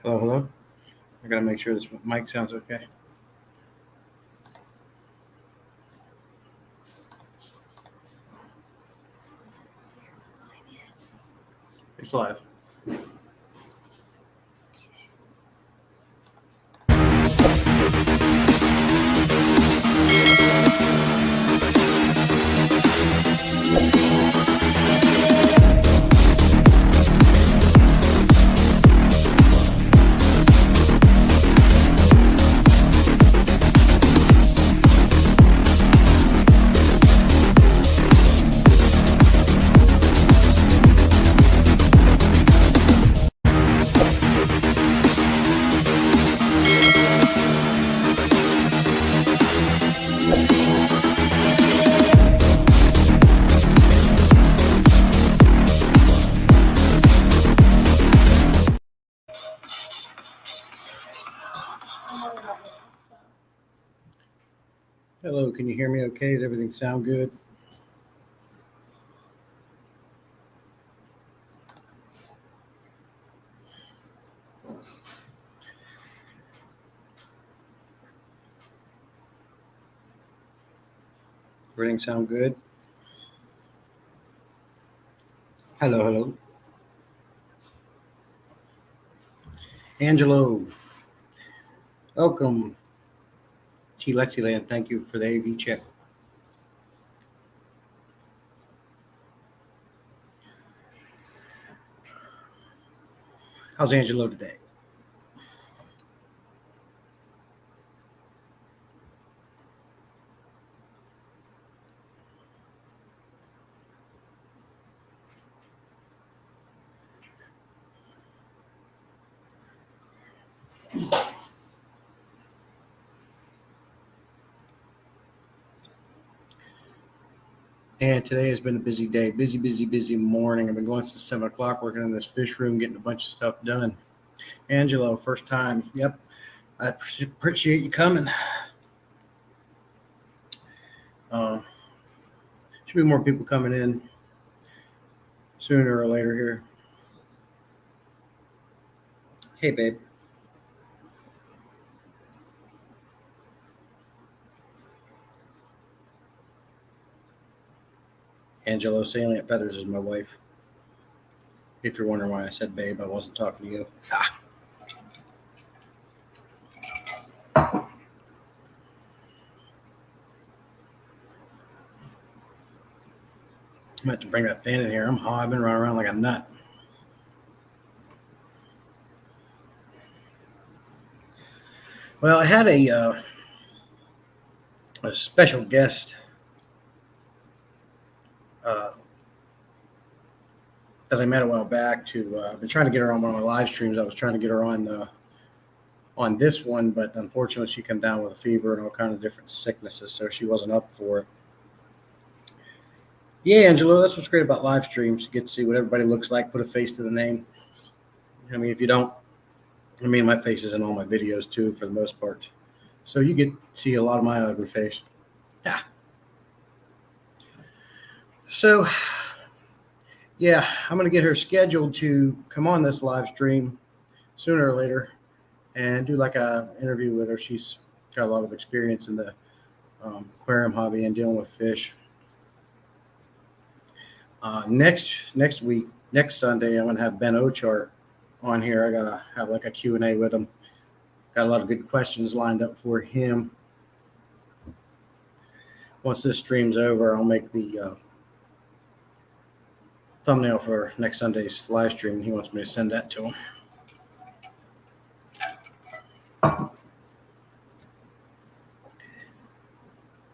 Hello, hello. I gotta make sure this mic sounds okay. It's live. Hello, can you hear me okay? Does everything sound good? Everything sound good? Hello, hello. Angelo, welcome. T. Lexiland, thank you for the AV check. How's Angelo today? And today has been a busy day, busy morning. I've been going since 7 o'clock working in this fish room, getting a bunch of stuff done. Angelo, first time. Yep. I appreciate you coming. Should be more people coming in sooner or later here. Hey, babe. Angelo Salient Feathers is my wife. If you're wondering why I said babe, I wasn't talking to you. Ha! I'm about to bring that fan in here. I'm hot. I've been running around like a nut. Well, I had a special guest that I met a while back. I've been trying to get her on one of my live streams. I was trying to get her on this one, but unfortunately, she came down with a fever and all kinds of different sicknesses, so she wasn't up for it. Yeah, Angelo, that's what's great about live streams. You get to see what everybody looks like, put a face to the name. I mean, if you don't, my face is in all my videos too, for the most part. So you get to see a lot of my ugly face. Yeah. So, yeah, I'm going to get her scheduled to come on this live stream sooner or later and do like a interview with her. She's got a lot of experience in the aquarium hobby and dealing with fish. Next week, next Sunday, I'm going to have Ben Ochart on here. I got to have like a Q&A with him. Got a lot of good questions lined up for him. Once this stream's over, I'll make the thumbnail for next Sunday's live stream. He wants me to send that to him.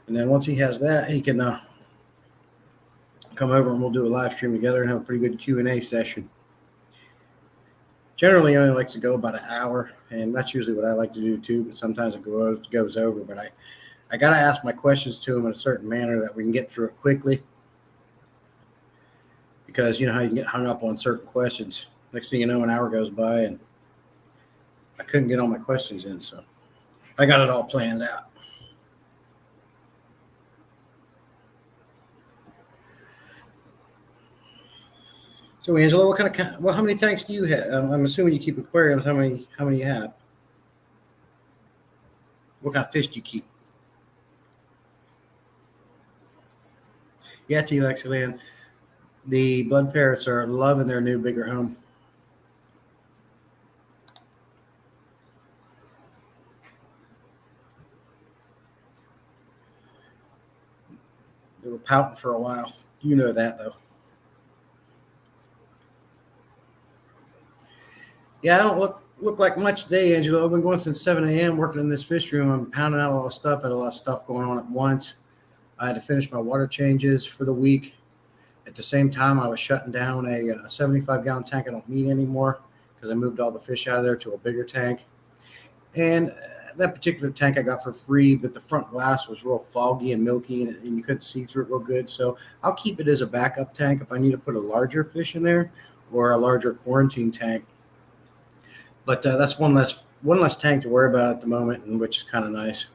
And then once he has that, he can come over and we'll do a live stream together and have a pretty good Q&A session. Generally, I only like to go about an hour, and that's usually what I like to do too, but sometimes it goes over. But I got to ask my questions to him in a certain manner that we can get through it quickly, because you know how you can get hung up on certain questions. Next thing you know, an hour goes by, and I couldn't get all my questions in, so I got it all planned out. So Angela, well, how many tanks do you have? I'm assuming you keep aquariums. How many you have? What kind of fish do you keep? Yeah, T-Lexiland. The blood parrots are loving their new bigger home. They were pouting for a while. You know that though. Yeah, I don't look like much today, Angelo. I've been going since 7 a.m. working in this fish room. I'm pounding out a lot of stuff. I had a lot of stuff going on at once. I had to finish my water changes for the week. At the same time, I was shutting down a 75-gallon tank I don't need anymore because I moved all the fish out of there to a bigger tank. And that particular tank I got for free, but the front glass was real foggy and milky, and you couldn't see through it real good. So I'll keep it as a backup tank if I need to put a larger fish in there or a larger quarantine tank. But that's one less tank to worry about at the moment, and which is kind of nice.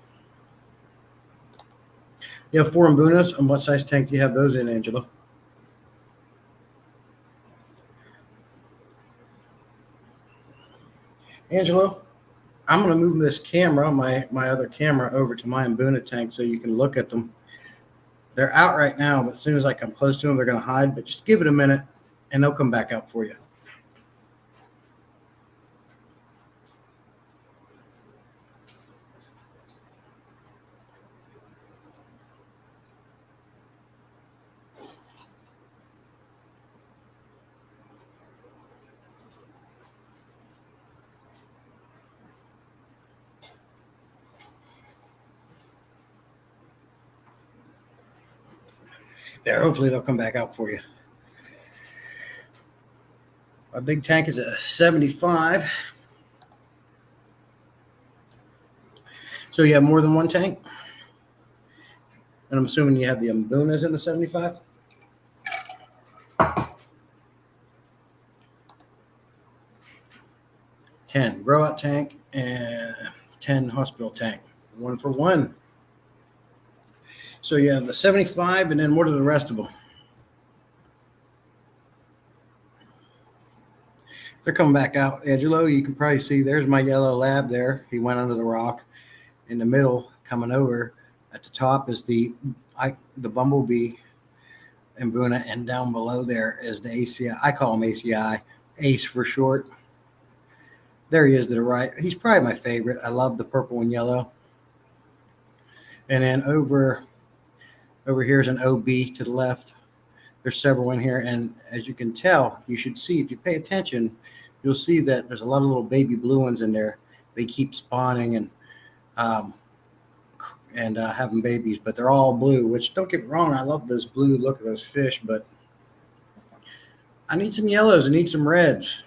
You have 4 Mbunas, and what size tank do you have those in, Angela? Angelo, I'm going to move this camera, my other camera, over to my Mbuna tank so you can look at them. They're out right now, but as soon as I come close to them, they're going to hide. But just give it a minute, and they'll come back out for you. There, hopefully they'll come back out for you. My big tank is a 75. So you have more than one tank? And I'm assuming you have the Mbunas in the 75? 10 grow out tank and 10 hospital tank. 1 for 1. So you have the 75, and then what are the rest of them? They're coming back out. Angelo, you can probably see there's my yellow lab there. He went under the rock. In the middle, coming over at the top is the bumblebee Mbuna, and down below there is the ACI. I call him ACI, Ace for short. There he is to the right. He's probably my favorite. I love the purple and yellow. And then over here is an OB to the left. There's several in here, and as you can tell, you should see, if you pay attention, you'll see that there's a lot of little baby blue ones in there. They keep spawning and having babies, but they're all blue, which, don't get me wrong, I love this blue look of those fish, but I need some yellows. I need some reds.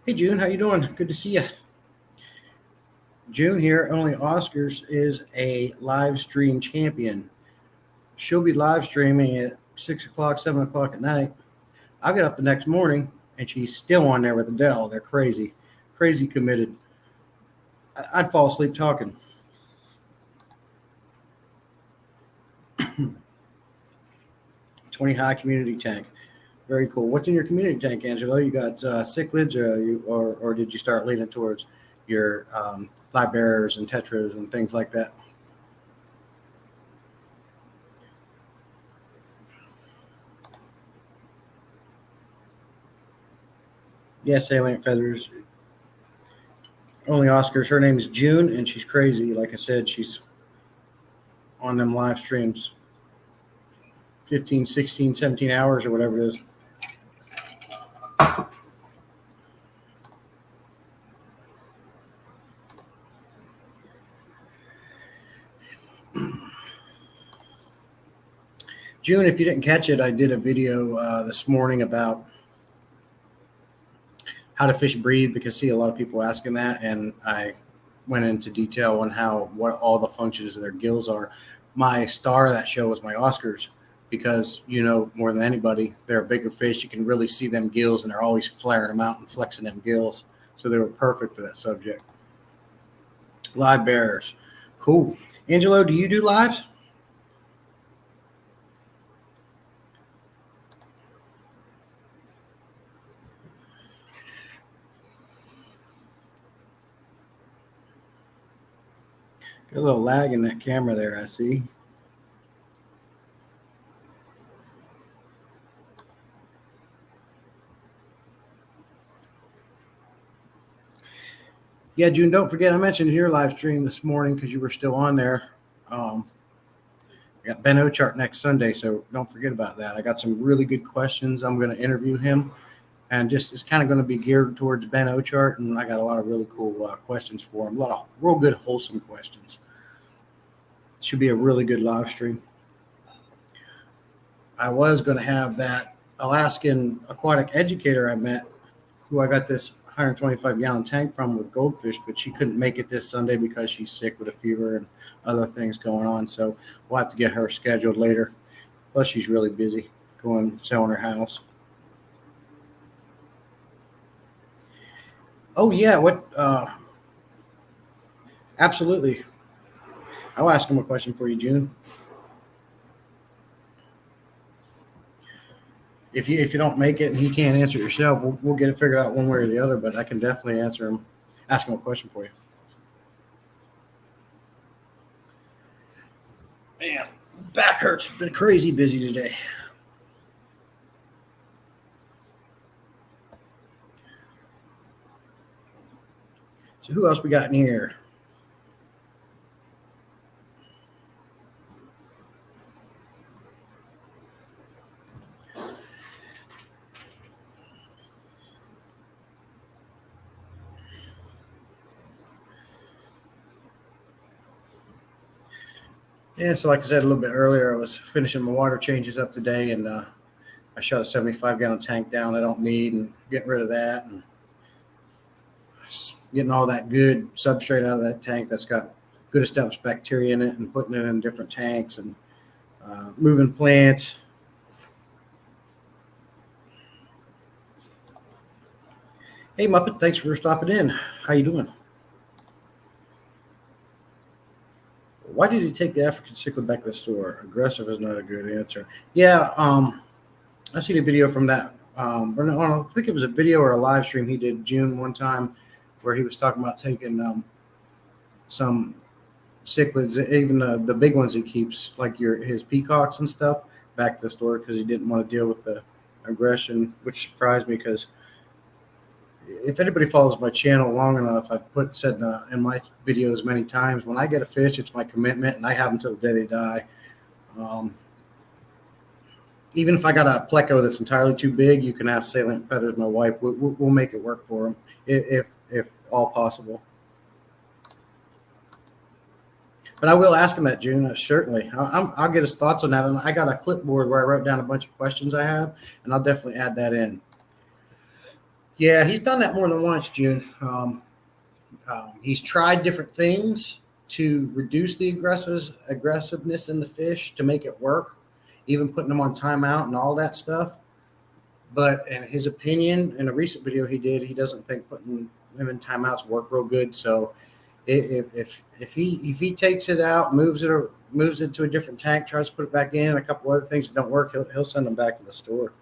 Hey, June, how you doing? Good to see you. June here, Only Oscars, is a live stream champion. She'll be live streaming at 6 o'clock, 7 o'clock at night. I'll get up the next morning, and she's still on there with Adele. They're crazy committed. I'd fall asleep talking. 20 high community tank. Very cool. What's in your community tank, Angelo? You got cichlids, or did you start leaning towards your live bearers and tetras and things like that? Yeah, salient feathers. Only Oscars. Her name is June, and she's crazy. Like I said, she's on them live streams 15, 16, 17 hours or whatever it is. June, if you didn't catch it, I did a video this morning about how to fish breathe, because I see a lot of people asking that, and I went into detail on what all the functions of their gills are. My star of that show was my Oscars, because more than anybody, they're a bigger fish. You can really see them gills, and they're always flaring them out and flexing them gills. So they were perfect for that subject. Live bearers. Cool. Angelo, do you do lives? Got a little lag in that camera there, I see. Yeah, June, don't forget, I mentioned your live stream this morning because you were still on there. I got Ben Ochart next Sunday, so don't forget about that. I got some really good questions. I'm going to interview him, and just it's kind of going to be geared towards Ben Ochart, and I got a lot of really cool questions for him. A lot of real good, wholesome questions. Should be a really good live stream. I was going to have that Alaskan Aquatic Educator I met, who I got this 125-gallon tank from with goldfish, but she couldn't make it this Sunday because she's sick with a fever and other things going on. So we'll have to get her scheduled later. Plus, she's really busy selling her house. Oh yeah, what? Absolutely. I'll ask him a question for you, June. If you don't make it and he can't answer it yourself, we'll get it figured out one way or the other. But I can definitely ask him a question for you. Man, back hurts. Been crazy busy today. So who else we got in here? Yeah, so like I said a little bit earlier, I was finishing my water changes up today, and I shut a 75-gallon tank down I don't need, and getting rid of that, and getting all that good substrate out of that tank that's got good established bacteria in it, and putting it in different tanks, and moving plants. Hey Muppet, thanks for stopping in. How you doing? Why did he take the African cichlid back to the store? Aggressive is not a good answer. Yeah, I seen a video from that. Or no, I think it was a video or a live stream he did June one time, where he was talking about taking some cichlids, even the big ones he keeps, like his peacocks and stuff, back to the store because he didn't want to deal with the aggression, which surprised me because if anybody follows my channel long enough, I've said in my videos many times, when I get a fish, it's my commitment, and I have them until the day they die. Even if I got a pleco that's entirely too big, you can ask Salient Pedders, my wife. We'll make it work for them if all possible. But I will ask him that, June. Certainly, I'll get his thoughts on that. And I got a clipboard where I wrote down a bunch of questions I have, and I'll definitely add that in. Yeah, he's done that more than once, June. He's tried different things to reduce the aggressiveness in the fish to make it work, even putting them on timeout and all that stuff. But in his opinion, in a recent video he did, he doesn't think putting them in timeouts work real good. So if he takes it out, moves it to a different tank, tries to put it back in, a couple other things that don't work, he'll send them back to the store.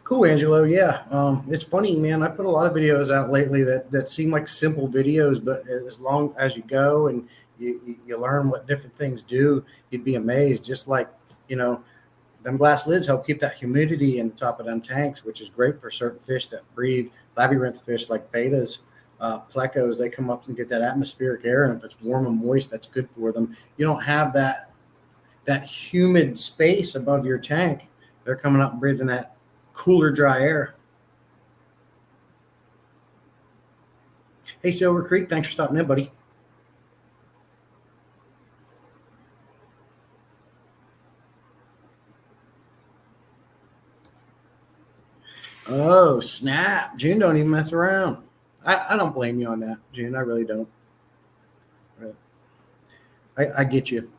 Cool, Angelo. Yeah, it's funny, man. I put a lot of videos out lately that seem like simple videos, but as long as you go and you learn what different things do, you'd be amazed. Just like, them glass lids help keep that humidity in the top of them tanks, which is great for certain fish that breed labyrinth fish like betas, plecos. They come up and get that atmospheric air, and if it's warm and moist, that's good for them. You don't have that humid space above your tank. They're coming up and breathing that cooler, dry air. Hey, Silver Creek, thanks for stopping in, buddy. Oh, snap. June don't even mess around. I don't blame you on that, June. I really don't. I get you.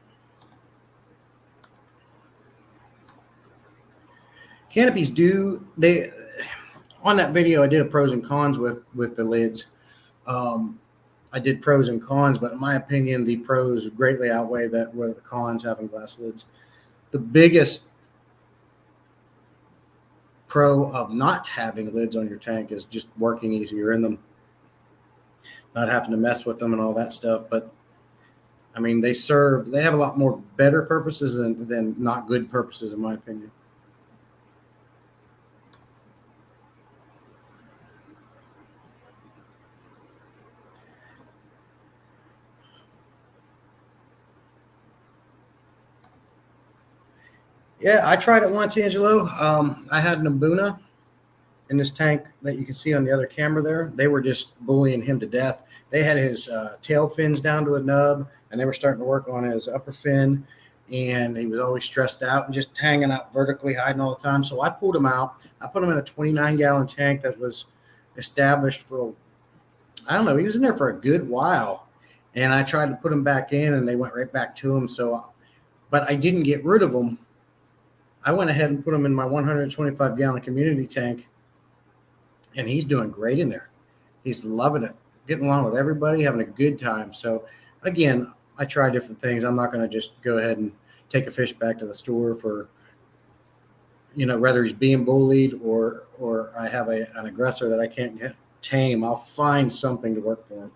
Canopies they on that video I did a pros and cons with the lids. I did pros and cons, but in my opinion, the pros greatly outweigh that where the cons having glass lids. The biggest pro of not having lids on your tank is just working easier in them, not having to mess with them and all that stuff. But I mean, they have a lot more better purposes than not good purposes, in my opinion. Yeah, I tried it once, Angelo. I had an Abuna in this tank that you can see on the other camera there. They were just bullying him to death. They had his tail fins down to a nub, and they were starting to work on his upper fin, and he was always stressed out and just hanging out vertically, hiding all the time. So I pulled him out. I put him in a 29-gallon tank that was established for, I don't know, he was in there for a good while. And I tried to put him back in, and they went right back to him. But I didn't get rid of them. I went ahead and put him in my 125-gallon community tank, and he's doing great in there. He's loving it, getting along with everybody, having a good time. So, again, I try different things. I'm not going to just go ahead and take a fish back to the store for, whether he's being bullied or I have an aggressor that I can't tame. I'll find something to work for him.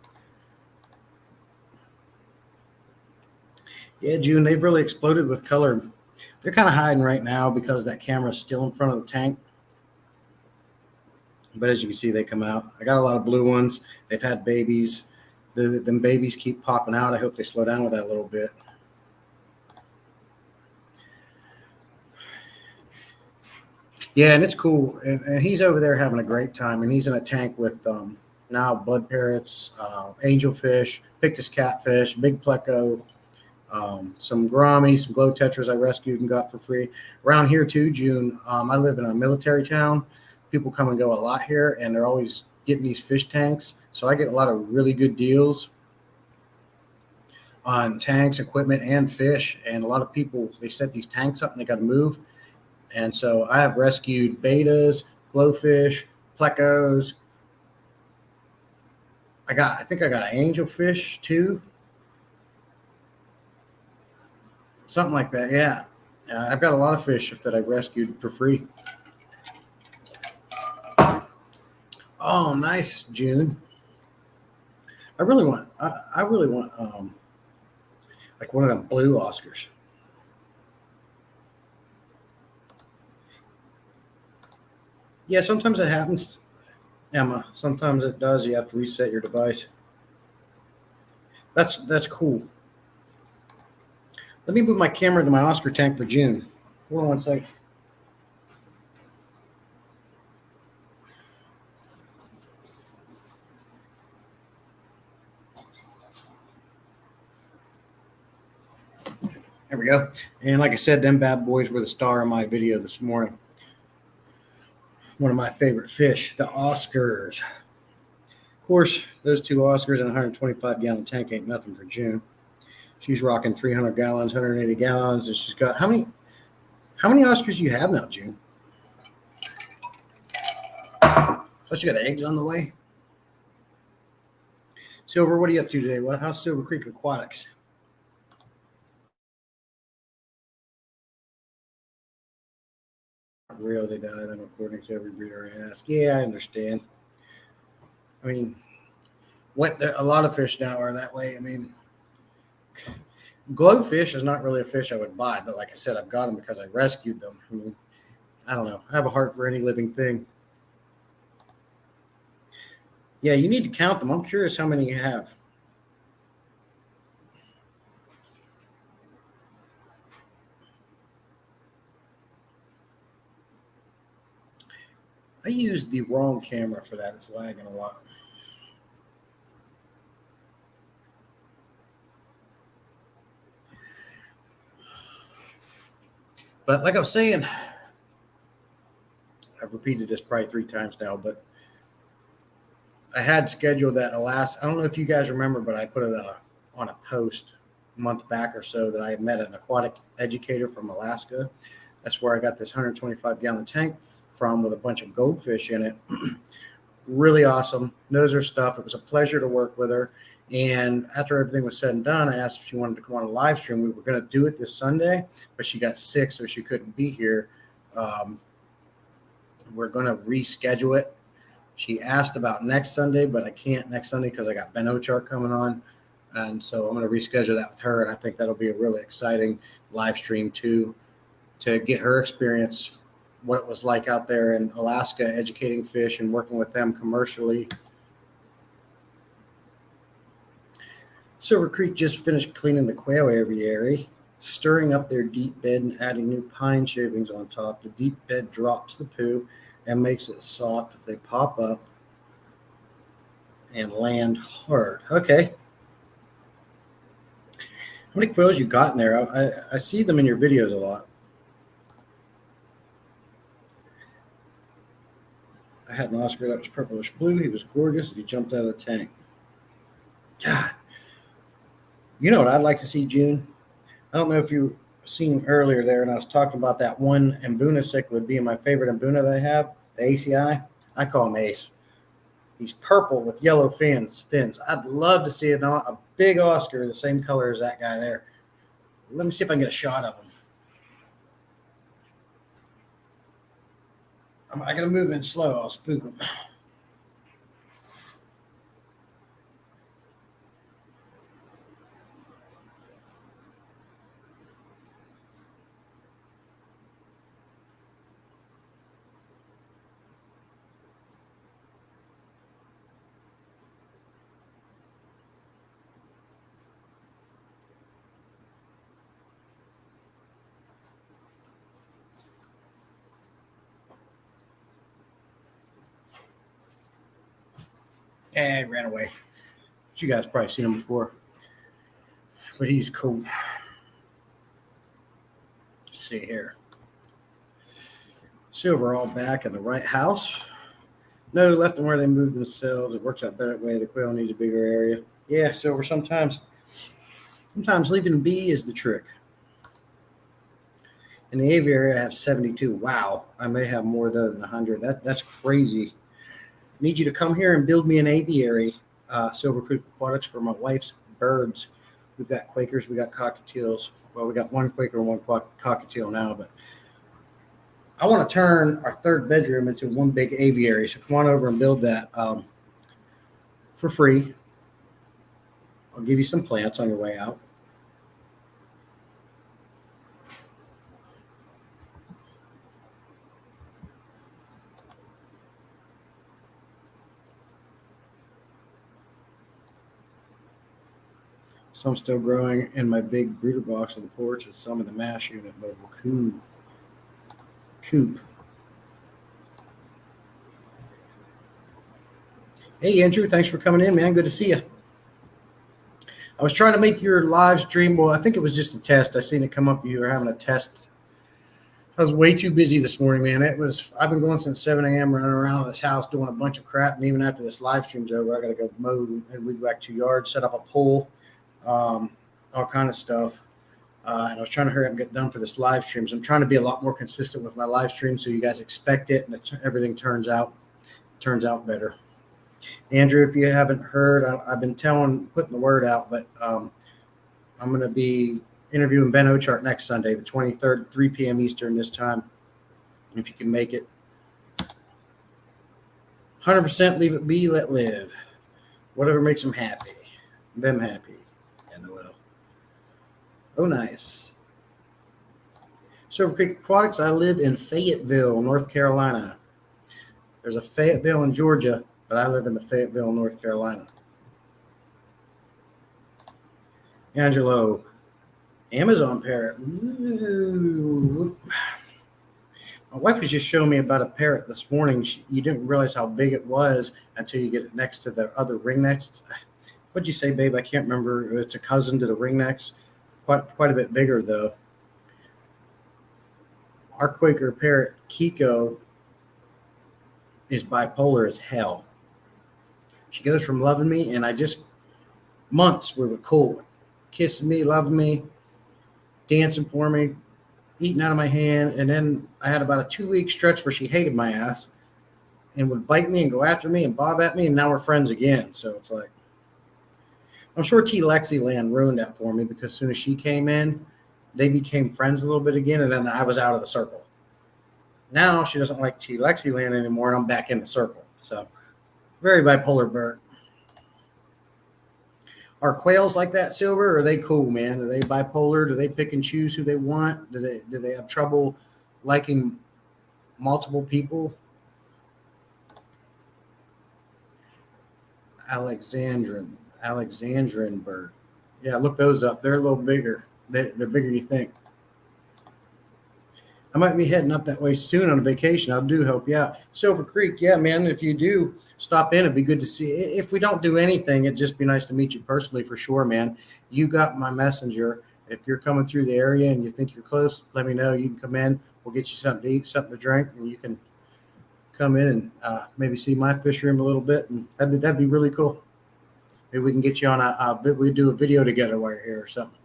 Yeah, June, they've really exploded with color. They're kind of hiding right now because that camera is still in front of the tank. But as you can see, they come out. I got a lot of blue ones. They've had babies. Them babies keep popping out. I hope they slow down with that a little bit. Yeah, and it's cool. And he's over there having a great time. And he's in a tank with now blood parrots, angelfish, pictus catfish, big pleco, some gourami, some glow tetras I rescued and got for free. Around here too, June, I live in a military town. People come and go a lot here, and they're always getting these fish tanks. So I get a lot of really good deals on tanks, equipment, and fish. And a lot of people, they set these tanks up and they got to move. And so I have rescued betas, glowfish, plecos. I think I got an angelfish too. Something like that, yeah. I've got a lot of fish that I've rescued for free. Oh, nice, June. I really want like one of them blue Oscars. Yeah, sometimes it happens, Emma. Sometimes it does. You have to reset your device. That's cool. Let me move my camera to my Oscar tank for June. Hold on one second. There we go. And like I said, them bad boys were the star of my video this morning. One of my favorite fish, the Oscars. Of course, those two Oscars in a 125-gallon tank ain't nothing for June. She's rocking 300 gallons, 180 gallons, and she's got how many Oscars do you have now, June? Plus, you got eggs on the way. Silver, what are you up to today? Well, how's Silver Creek Aquatics? Real, they died. I'm according to every breeder I ask. Yeah, I understand. I mean, a lot of fish now are that way. I mean, glowfish is not really a fish I would buy, but like I said, I've got them because I rescued them. I mean, I don't know. I have a heart for any living thing. Yeah, you need to count them. I'm curious how many you have. I used the wrong camera for that. It's lagging a lot. But like I was saying, I've repeated this probably 3 times now, but I had scheduled that Alaska. I don't know if you guys remember, but I put it on a post a month back or so that I had met an aquatic educator from Alaska. That's where I got this 125-gallon tank from with a bunch of goldfish in it. Really awesome. Knows her stuff. It was a pleasure to work with her. And after everything was said and done, I asked if she wanted to come on a live stream. We were going to do it this Sunday, but she got sick, so she couldn't be here. We're going to reschedule it. She asked about next Sunday, but I can't next Sunday because I got Ben Ochart coming on. And so I'm going to reschedule that with her. And I think that'll be a really exciting live stream too, to get her experience, what it was like out there in Alaska educating fish and working with them commercially. Silver Creek just finished cleaning the quail aviary, stirring up their deep bed and adding new pine shavings on top. The deep bed drops the poo and makes it soft if they pop up and land hard. Okay. How many quails you got in there? I see them in your videos a lot. I had an Oscar that was purplish blue. He was gorgeous. He jumped out of the tank. God. You know what I'd like to see, June? I don't know if you've seen earlier there, and I was talking about that one Mbuna cichlid being my favorite Mbuna that I have, the ACI. I call him Ace. He's purple with yellow fins. I'd love to see a big Oscar the same color as that guy there. Let me see if I can get a shot of him. I got to move in slow. I'll spook him. And he ran away. You guys probably seen him before, but he's cool. Let's see here. Silver all back in the right house. No, left them where they moved themselves. It works out better way. The quail needs a bigger area. Yeah, Silver, sometimes leaving them be is the trick. In the aviary, I have 72. Wow, I may have more than 100. That's crazy. Need you to come here and build me an aviary, Silver Creek Aquatics, for my wife's birds. We've got Quakers, we got cockatiels. Well, we got one Quaker and one cockatiel now, but I want to turn our third bedroom into one big aviary. So come on over and build that for free. I'll give you some plants on your way out. Some still growing in my big brooder box on the porch, and some in the mash unit mobile coop. Hey, Andrew, thanks for coming in, man. Good to see you. I was trying to make your live stream. Well, I think it was just a test. I seen it come up. You were having a test. I was way too busy this morning, man. I've been going since 7 a.m. running around this house doing a bunch of crap. And even after this live stream's over, I got to go mow and weed back 2 yards, set up a pool. All kind of stuff. And I was trying to hurry up and get done for this live stream. So I'm trying to be a lot more consistent with my live stream so you guys expect it and everything turns out better. Andrew, if you haven't heard, I've been putting the word out, but I'm going to be interviewing Ben Ochart next Sunday, the 23rd, 3 p.m. Eastern this time. If you can make it. 100% leave it be, let live. Whatever makes them happy. Them happy. LOL. Oh, nice. Silver Creek Aquatics, I live in Fayetteville, North Carolina. There's a Fayetteville in Georgia, but I live in the Fayetteville, North Carolina. Angelo, Amazon parrot. Ooh. My wife was just showing me about a parrot this morning. You didn't realize how big it was until you get it next to the other ringnecks. What'd you say, babe? I can't remember. It's a cousin to the ringnecks. Quite a bit bigger, though. Our Quaker parrot, Kiko, is bipolar as hell. She goes from loving me, and months we were cool. Kissing me, loving me, dancing for me, eating out of my hand. And then I had about a 2-week stretch where she hated my ass and would bite me and go after me and bob at me. And now we're friends again. So it's like, I'm sure T. Lexiland ruined that for me, because as soon as she came in, they became friends a little bit again. And then I was out of the circle. Now she doesn't like T. Lexiland anymore, and I'm back in the circle. So very bipolar bird. Are quails like that, Silver? Or are they cool, man? Are they bipolar? Do they pick and choose who they want? Do they have trouble liking multiple people? Alexandrin bird. Yeah, look those up. They're a little bigger. They're bigger than you think. I might be heading up that way soon on a vacation. I do help you out. Silver Creek, yeah, man. If you do stop in, it'd be good to see. If we don't do anything, it'd just be nice to meet you personally for sure, man. You got my messenger. If you're coming through the area and you think you're close, let me know. You can come in. We'll get you something to eat, something to drink, and you can come in and maybe see my fish room a little bit, and that'd be really cool. Maybe we can get you on we do a video together while you're here or something.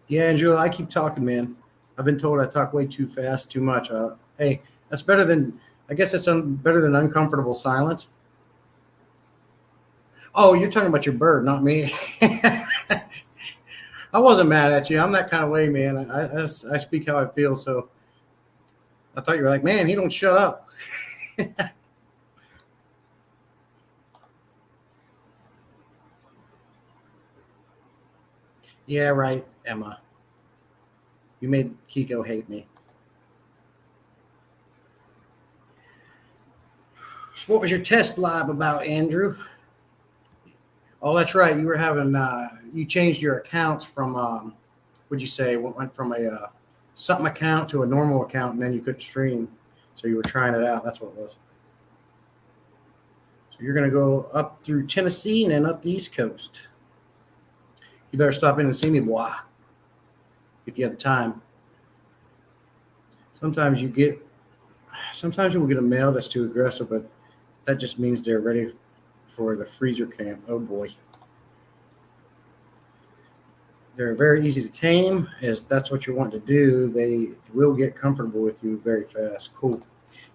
Yeah, Angela, I keep talking, man. I've been told I talk way too fast, too much. Hey, that's better than, I guess it's better than uncomfortable silence. Oh, you're talking about your bird, not me. I wasn't mad at you. I'm that kind of way, man. I speak how I feel. So I thought you were like, man, he don't shut up. Yeah, right, Emma. You made Kiko hate me. So what was your test live about, Andrew? Oh, that's right. You were having you changed your accounts from what'd you say? Went from a something account to a normal account, and then you couldn't stream. So you were trying it out. That's what it was. So you're gonna go up through Tennessee and then up the East Coast. You better stop in and see me, boy, if you have the time. Sometimes you will get a mail that's too aggressive, but that just means they're ready for the freezer camp. Oh boy. They're very easy to tame. As that's what you want to do, they will get comfortable with you very fast. Cool.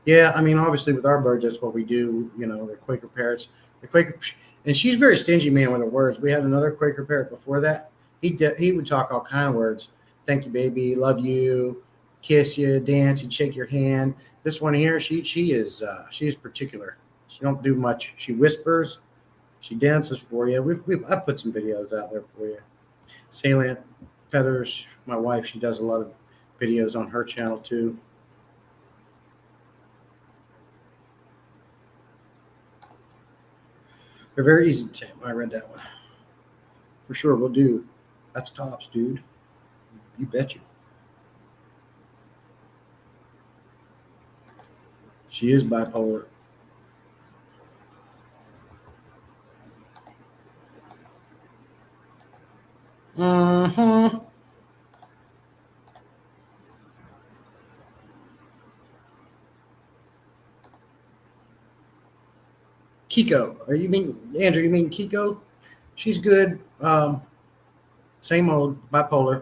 Yeah, I mean, obviously with our birds, that's what we do. You know, the Quaker parrots. The Quaker, and she's very stingy, man, with her words. We had another Quaker parrot before that. He would talk all kind of words. Thank you, baby. Love you. Kiss you. Dance. He'd shake your hand. This one here, she is particular. She don't do much. She whispers. She dances for you. I put some videos out there for you. Salient feathers. My wife, she does a lot of videos on her channel too. They're very easy to tame. I read that one. For sure, we'll do. That's tops, dude. You betcha. She is bipolar. Mm-hmm. Kiko. You mean Andrew? You mean Kiko? She's good. Same old bipolar.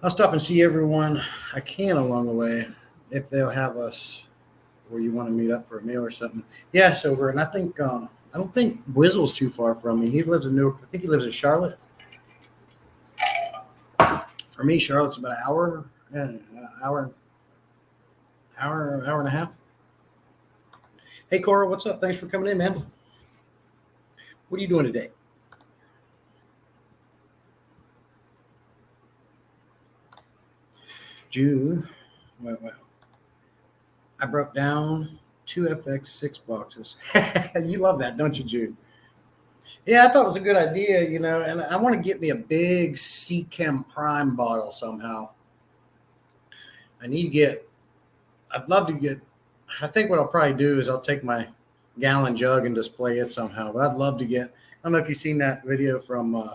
I'll stop and see everyone I can along the way if they'll have us, or you want to meet up for a meal or something. Yeah, Silver. And I think I don't think Wizzle's too far from me. He lives in Newark. I think he lives in Charlotte. For me, Charlotte's about an hour, hour and a half. Hey, Cora, what's up? Thanks for coming in, man. What are you doing today? Jew. Well, I broke down 2 FX6 boxes. You love that, don't you, Jude? Yeah, I thought it was a good idea, and I want to get me a big Sea Chem Prime bottle somehow. I need to get, I'd love to get, I think what I'll probably do is I'll take my gallon jug and display it somehow. But I'd love to get, I don't know if you've seen that video from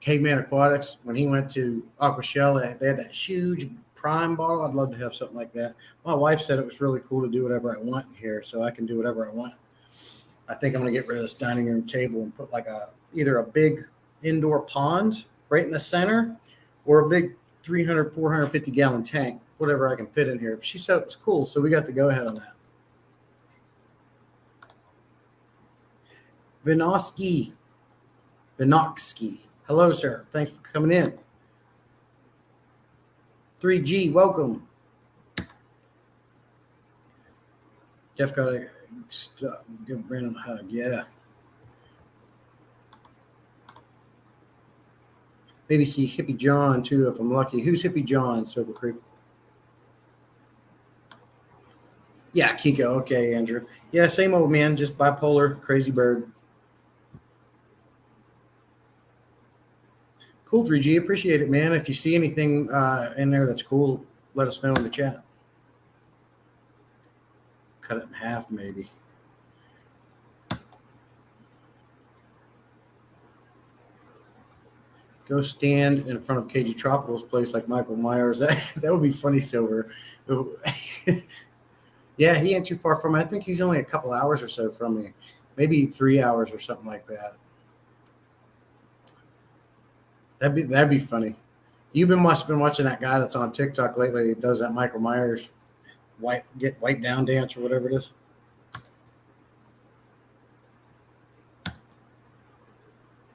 Caveman Aquatics when he went to Aquashell. They had that huge Prime bottle. I'd love to have something like that. My wife said it was really cool to do whatever I want in here, so I can do whatever I want. I think I'm going to get rid of this dining room table and put like either a big indoor pond right in the center or a big 300, 450 gallon tank, whatever I can fit in here. But she said it was cool, so we got to go ahead on that. Vinoski. Hello, sir. Thanks for coming in. 3G, welcome. Jeff got to give Brandon a hug. Yeah. Maybe see Hippie John, too, if I'm lucky. Who's Hippie John, Silver Creek? Yeah, Kiko. Okay, Andrew. Yeah, same old man, just bipolar, crazy bird. Cool, 3G. Appreciate it, man. If you see anything in there that's cool, let us know in the chat. Cut it in half, maybe. Go stand in front of KG Tropical's place like Michael Myers. That would be funny, Silver. Yeah, he ain't too far from me. I think he's only a couple hours or so from me. Maybe 3 hours or something like that. That'd be funny. Must have been watching that guy that's on TikTok lately. He does that Michael Myers wipe down dance or whatever it is.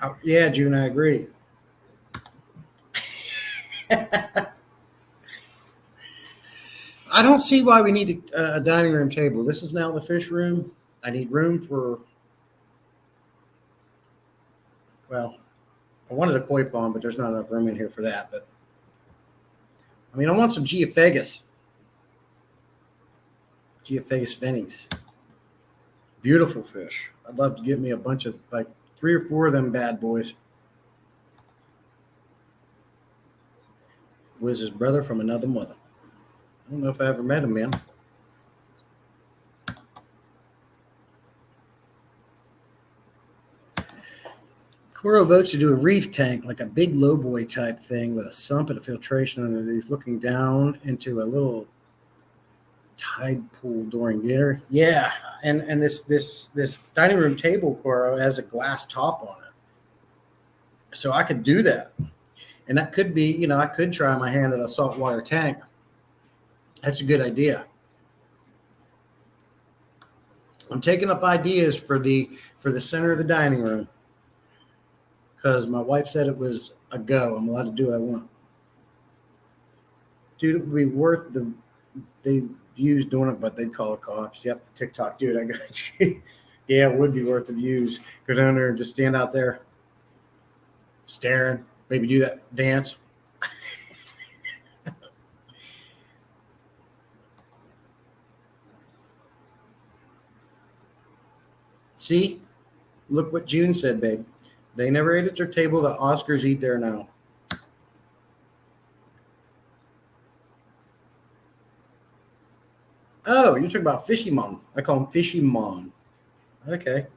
Oh, yeah, June, I agree. I don't see why we need a dining room table. This is now the fish room. I need room for, well, I wanted a koi pond, but there's not enough room in here for that. But I mean, I want some Geophagus. Geophagus vennies. Beautiful fish. I'd love to get me a bunch of, like 3 or 4 of them bad boys. Was his brother from another mother. I don't know if I ever met him, man. Coro votes to do a reef tank, like a big lowboy type thing with a sump and a filtration underneath, looking down into a little tide pool during dinner. Yeah, and this dining room table, Coro, has a glass top on it, so I could do that. And that could be, I could try my hand at a saltwater tank. That's a good idea. I'm taking up ideas for the center of the dining room because my wife said it was a go. I'm allowed to do what I want. Dude, it would be worth the views doing it, but they'd call the cops. Yep, TikTok, dude, I got you. Yeah, it would be worth the views. Go down there and just stand out there staring, maybe do that dance. See, look what June said, babe. They never ate at their table. The Oscars eat there now. Oh, you're talking about Fishy Mom. I call him Fishy Mom. Okay.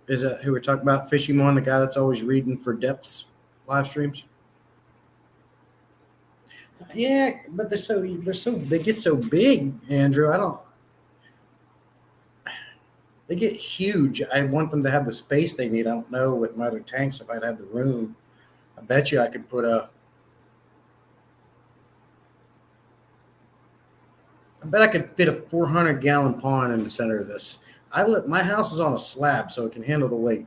Is that who we're talking about? Fishy Mom, the guy that's always reading for depths live streams? Yeah, but they get so big, Andrew. They get huge. I want them to have the space they need. I don't know with my other tanks if I'd have the room. I bet you I could put I bet I could fit a 400-gallon pond in the center of this. My house is on a slab, so it can handle the weight.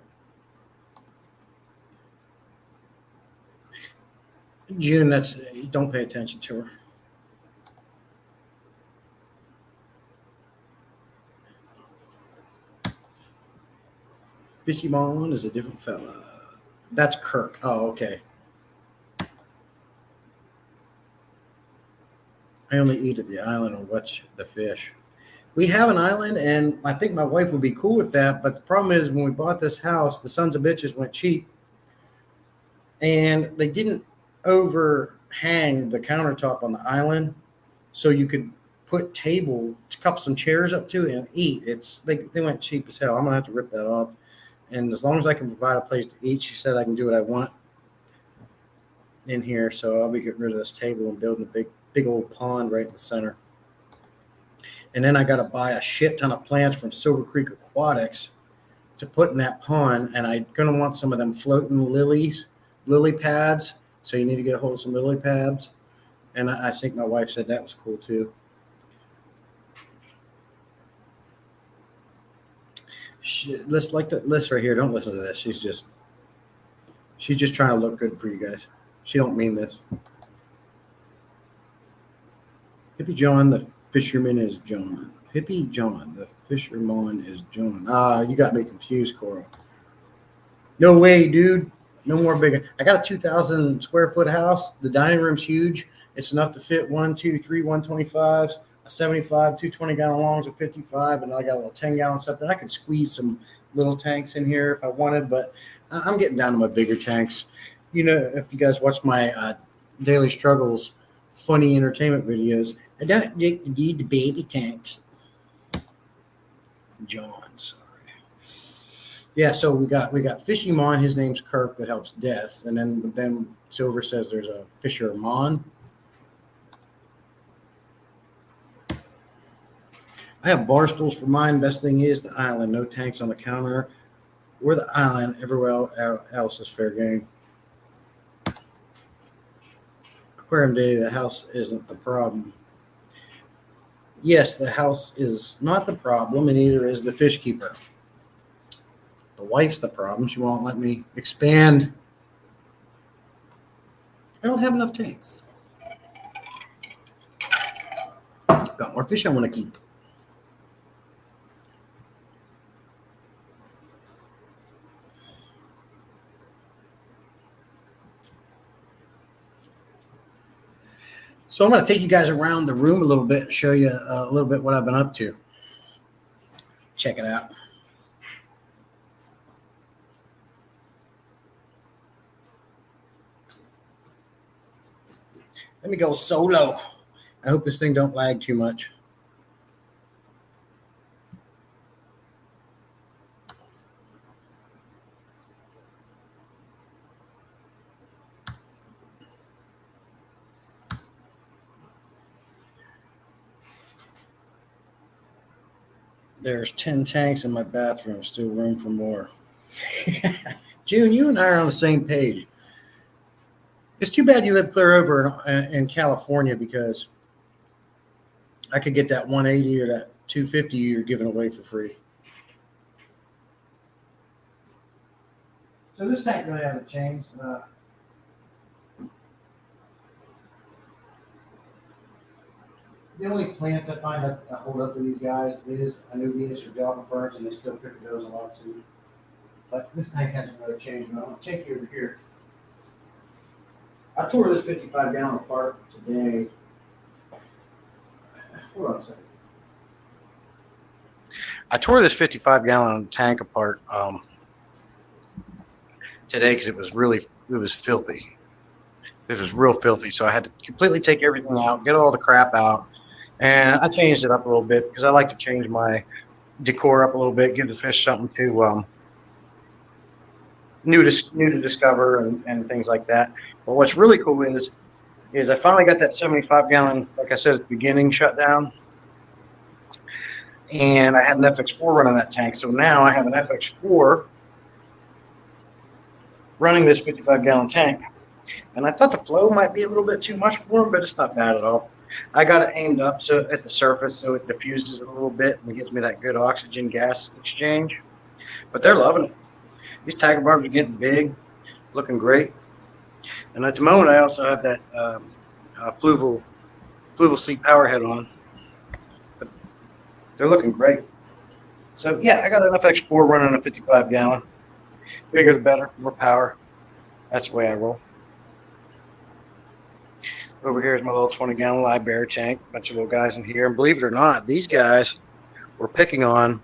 June, don't pay attention to her. Fishy Mon is a different fella. That's Kirk. Oh, okay. I only eat at the island and watch the fish. We have an island, and I think my wife would be cool with that. But the problem is, when we bought this house, the sons of bitches went cheap, and they didn't overhang the countertop on the island, so you could put some chairs up to it and eat. They went cheap as hell. I'm gonna have to rip that off. And as long as I can provide a place to eat, she said I can do what I want in here. So I'll be getting rid of this table and building a big old pond right in the center. And then I got to buy a shit ton of plants from Silver Creek Aquatics to put in that pond. And I'm going to want some of them floating lily pads. So you need to get a hold of some lily pads. And I think my wife said that was cool too. Like the list right here. Don't listen to this. She's just trying to look good for you guys. She don't mean this. Hippie John, the fisherman is John. Hippie John, the fisherman is John. You got me confused, Coral. No way, dude. No more big. I got a 2,000 square foot house. The dining room's huge. It's enough to fit 1, 2, 3 125s, a 75, 220 gallon longs, a 55, and I got a little 10 gallon stuff. And I could squeeze some little tanks in here if I wanted, but I'm getting down to my bigger tanks. You know, if you guys watch my Daily Struggles funny entertainment videos, I don't need the baby tanks. John, sorry. Yeah, so we got Fishy Mon. His name's Kirk. That helps deaths, and then Silver says there's a Fisher Mon. I have bar stools for mine. Best thing is the island. No tanks on the counter. We're the island. Everywhere else is fair game. Aquarium Day, the house isn't the problem. Yes, the house is not the problem, and neither is the fish keeper. The wife's the problem. She won't let me expand. I don't have enough tanks. Got more fish I want to keep. So I'm going to take you guys around the room a little bit and show you a little bit what I've been up to. Check it out. Let me go solo. I hope this thing don't lag too much. There's 10 tanks in my bathroom. Still room for more. June, you and I are on the same page. It's too bad you live clear over in California, because I could get that 180 or that 250 you're giving away for free. So this tank really hasn't changed. The only plants I find that hold up to these guys is Anubias or Java ferns, and they still pick those a lot too. But this tank hasn't really changed. I'm going to take you over here. I tore this 55 gallon apart today. Hold on a second. I tore this 55 gallon tank apart today because it was filthy. It was real filthy. So I had to completely take everything out, get all the crap out. And I changed it up a little bit because I like to change my decor up a little bit, give the fish something to new to discover and things like that. But what's really cool is I finally got that 75 gallon, like I said at the beginning, shut down. And I had an FX4 running that tank. So now I have an FX4 running this 55 gallon tank. And I thought the flow might be a little bit too much for them, but it's not bad at all. I got it aimed up so at the surface so it diffuses a little bit and gives me that good oxygen gas exchange. But they're loving it. These tiger barbs are getting big, looking great. And at the moment, I also have that fluval seat power head on. But they're looking great. So yeah, I got an FX4 running a 55 gallon. Bigger the better, more power. That's the way I roll. Over here is my little 20 gallon live bear tank. Bunch of little guys in here. And believe it or not, these guys were picking on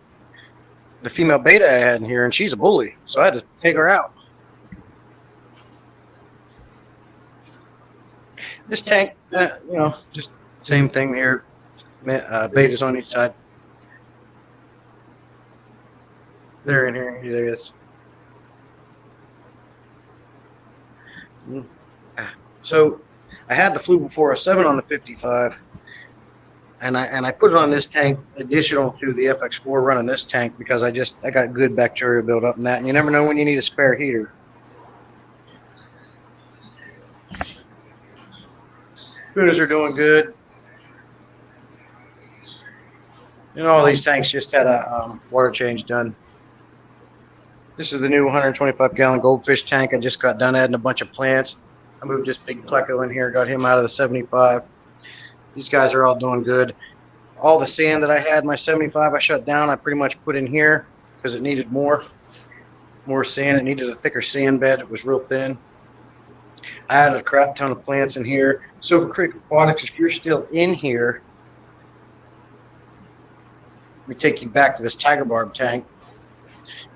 the female beta I had in here, and she's a bully, so I had to take her out. This tank, just same thing here. Betas on each side. They're in here. There it is. So I had the Fluval 407 on the 55, and I put it on this tank additional to the FX4 running this tank because I got good bacteria build up in that, and you never know when you need a spare heater. Tunas are doing good. And all these tanks just had a water change done. This is the new 125-gallon goldfish tank. I just got done adding a bunch of plants. I moved this big pleco in here, got him out of the 75. These guys are all doing good. All the sand that I had in my 75 I shut down, I pretty much put in here because it needed more sand. It needed a thicker sand bed. It was real thin. I added a crap ton of plants in here. Silver Creek Aquatics, if you're still in here, let me take you back to this tiger barb tank.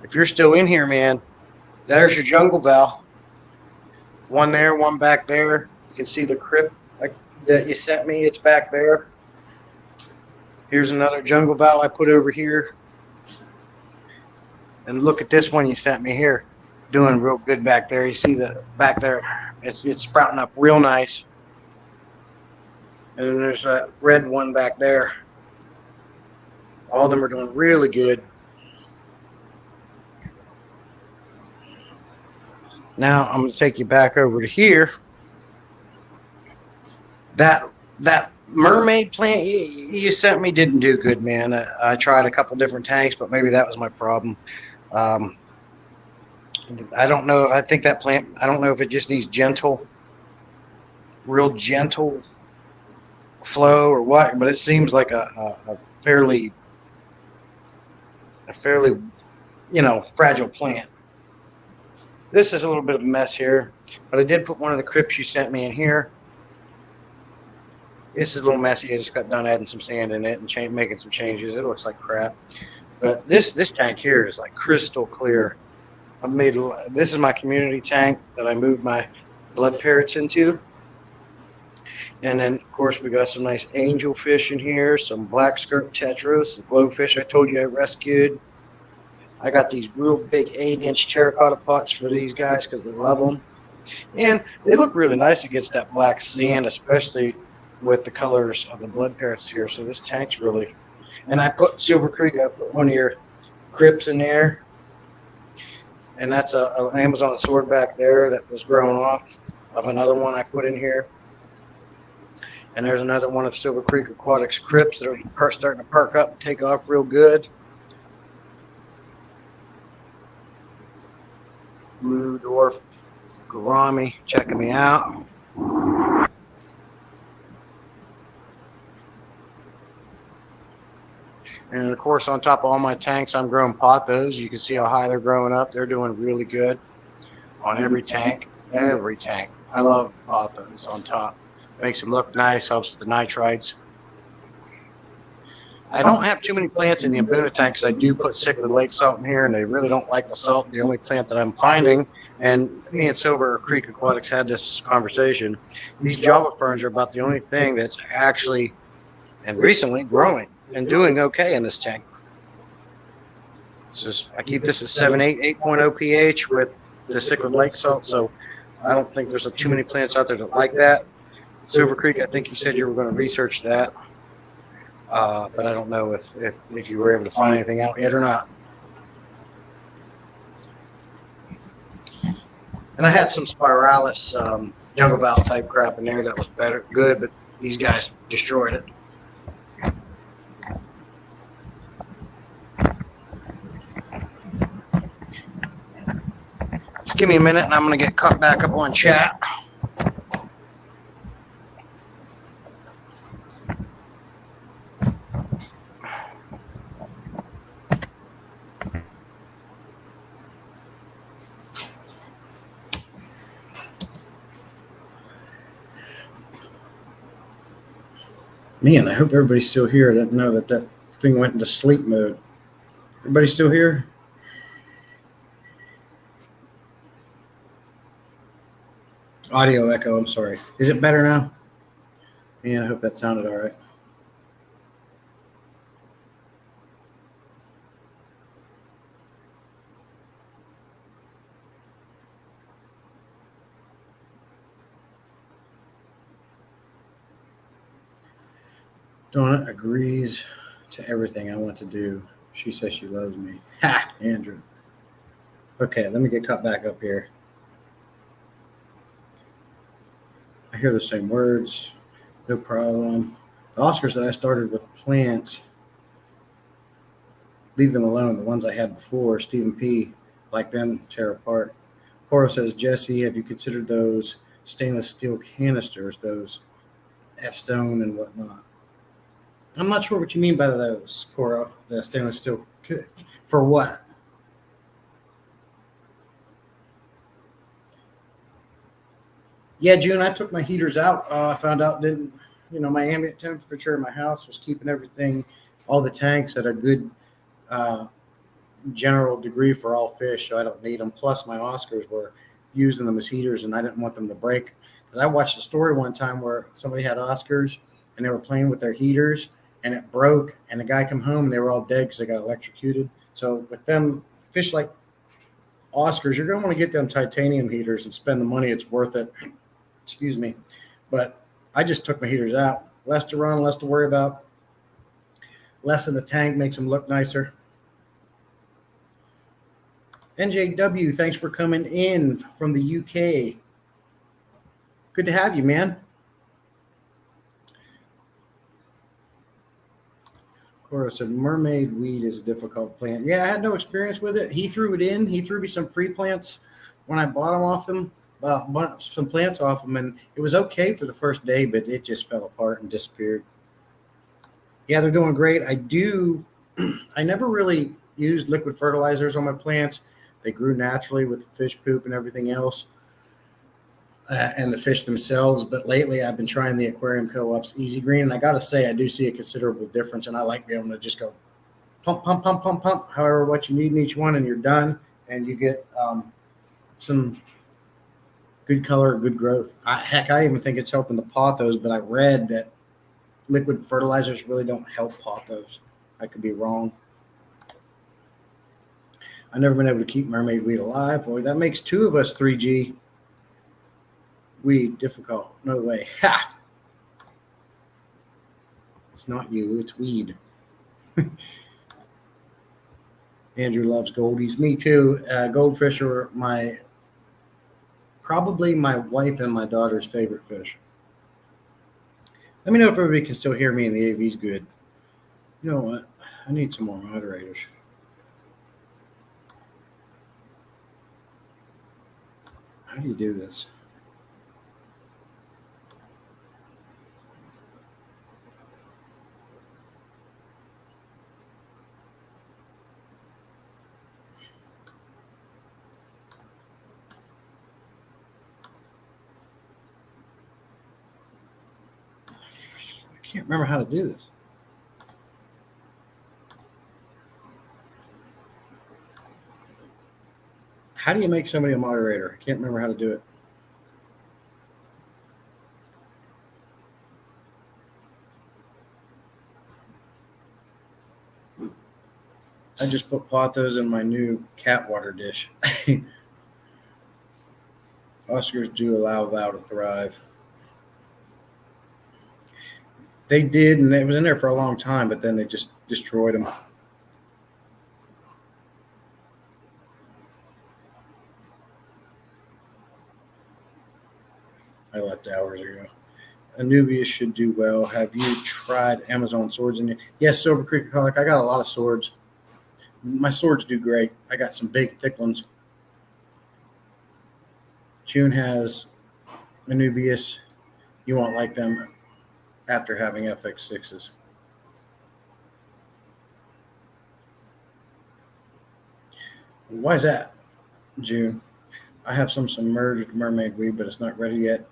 If you're still in here, man, there's your jungle val. One there, one back there. You can see the crypt that you sent me. It's back there. Here's another jungle val I put over here. And look at this one you sent me here. Doing real good back there. You see the back there. It's sprouting up real nice. And then there's that red one back there. All of them are doing really good. Now I'm going to take you back over to here. That mermaid plant you sent me didn't do good, man. I tried a couple different tanks, but maybe that was my problem. I don't know. I think that plant, I don't know if it just needs real gentle flow or what, but it seems like a fairly fragile plant. This is a little bit of a mess here, but I did put one of the crypts you sent me in here. This is a little messy. I just got done adding some sand in it and making some changes. It looks like crap, but this tank here is like crystal clear. This is my community tank that I moved my blood parrots into. And then, of course, we got some nice angelfish in here, some black skirt tetras, some glowfish I told you I rescued. I got these real big 8-inch terracotta pots for these guys because they love them. And they look really nice against that black sand, especially with the colors of the blood parrots here. So this tank's really... And I put Silver Creek, I put one of your crypts in there. And that's an Amazon swordback there that was growing off of another one I put in here. And there's another one of Silver Creek Aquatics crypts that are starting to perk up and take off real good. Blue dwarf gourami checking me out. And of course, on top of all my tanks, I'm growing pothos. You can see how high they're growing up. They're doing really good on every tank. Every tank. I love pothos on top. Makes them look nice, helps with the nitrites. I don't have too many plants in the Mbuna tank because I do put cichlid lake salt in here, and they really don't like the salt. The only plant that I'm finding, and me and Silver Creek Aquatics had this conversation, these Java ferns are about the only thing that's actually, and recently, growing and doing okay in this tank. I keep this at 8.0 pH with the cichlid lake salt, so I don't think there's too many plants out there that like that. Silver Creek, I think you said you were going to research that, but I don't know if you were able to find anything out yet or not. And I had some spiralis jungle val type crap in there that was good, but these guys destroyed it. Just give me a minute and I'm going to get caught back up on chat. Man, I hope everybody's still here. I didn't know that Thing went into sleep mode. Everybody still here? Audio echo, I'm sorry. Is it better now? Man, I hope that sounded all right. Donna agrees to everything I want to do. She says she loves me. Ha, Andrew. Okay, let me get caught back up here. I hear the same words. No problem. The Oscars that I started with plants, leave them alone. The ones I had before, Stephen P., like them, tear apart. Cora says, Jesse, have you considered those stainless steel canisters, those F-Zone and whatnot? I'm not sure what you mean by those, Cora, the stainless steel. For what? Yeah, June, I took my heaters out. I found out my ambient temperature in my house was keeping everything, all the tanks at a good general degree for all fish, so I don't need them. Plus, my Oscars were using them as heaters, and I didn't want them to break. Because I watched a story one time where somebody had Oscars, and they were playing with their heaters, and it broke, and the guy come home, and they were all dead because they got electrocuted. So with them, fish like Oscars, you're going to want to get them titanium heaters and spend the money. It's worth it. Excuse me. But I just took my heaters out. Less to run, less to worry about. Less in the tank makes them look nicer. NJW, thanks for coming in from the UK. Good to have you, man. Cora said, mermaid weed is a difficult plant. Yeah, I had no experience with it. He threw it in. He threw me some free plants when I bought them off him, bought some plants off him, and it was okay for the first day, but it just fell apart and disappeared. Yeah, they're doing great. I never really used liquid fertilizers on my plants. They grew naturally with the fish poop and everything else. And the fish themselves. But lately, I've been trying the Aquarium Co-op's Easy Green, and I got to say, I do see a considerable difference. And I like being able to just go pump, pump, pump, pump, pump, however what you need in each one, and you're done. And you get some good color, good growth. I even think it's helping the pothos. But I read that liquid fertilizers really don't help pothos. I could be wrong. I've never been able to keep mermaid weed alive. Boy, that makes two of us 3G. Weed, difficult. No way. Ha! It's not you, it's weed. Andrew loves goldies. Me too. Goldfish are probably my wife and my daughter's favorite fish. Let me know if everybody can still hear me and the AV's good. You know what? I need some more moderators. How do you do this? I can't remember how to do this. How do you make somebody a moderator? I can't remember how to do it. I just put pothos in my new cat water dish. Oscars do allow Val to thrive. They did, and it was in there for a long time, but then they just destroyed them. I left hours ago. Anubias should do well. Have you tried Amazon swords in it? Yes, Silver Creek Aquatic. I got a lot of swords. My swords do great. I got some big, thick ones. June has Anubias. You won't like them after having FX6s. Why is that, June? I have some submerged mermaid weed, but it's not ready yet.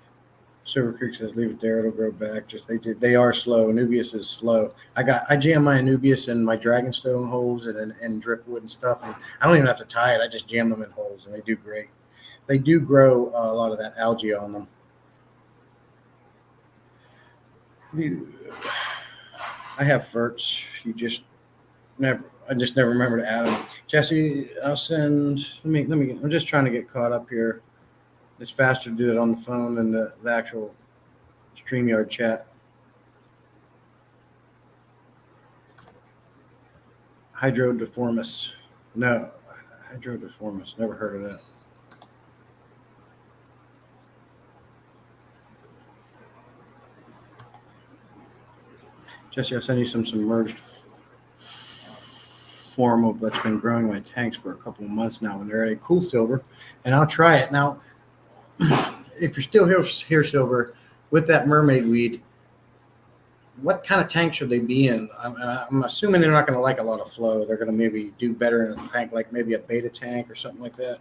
Silver Creek says leave it there; it'll grow back. They are slow. Anubias is slow. I jam my Anubias in my Dragonstone holes and driftwood and stuff. And I don't even have to tie it. I just jam them in holes, and they do great. They do grow a lot of that algae on them. I have ferts. I just never remember to add them. Jesse, I'll send. Let me. I'm just trying to get caught up here. It's faster to do it on the phone than the actual StreamYard chat. Hydrodeformis. No, Hydrodeformis. Never heard of that. Jesse, I'll send you some submerged formal that's been growing my tanks for a couple of months now, and they're at a cool silver, and I'll try it. Now, if you're still here, Silver, with that mermaid weed, what kind of tank should they be in? I'm assuming they're not going to like a lot of flow. They're going to maybe do better in a tank like maybe a beta tank or something like that.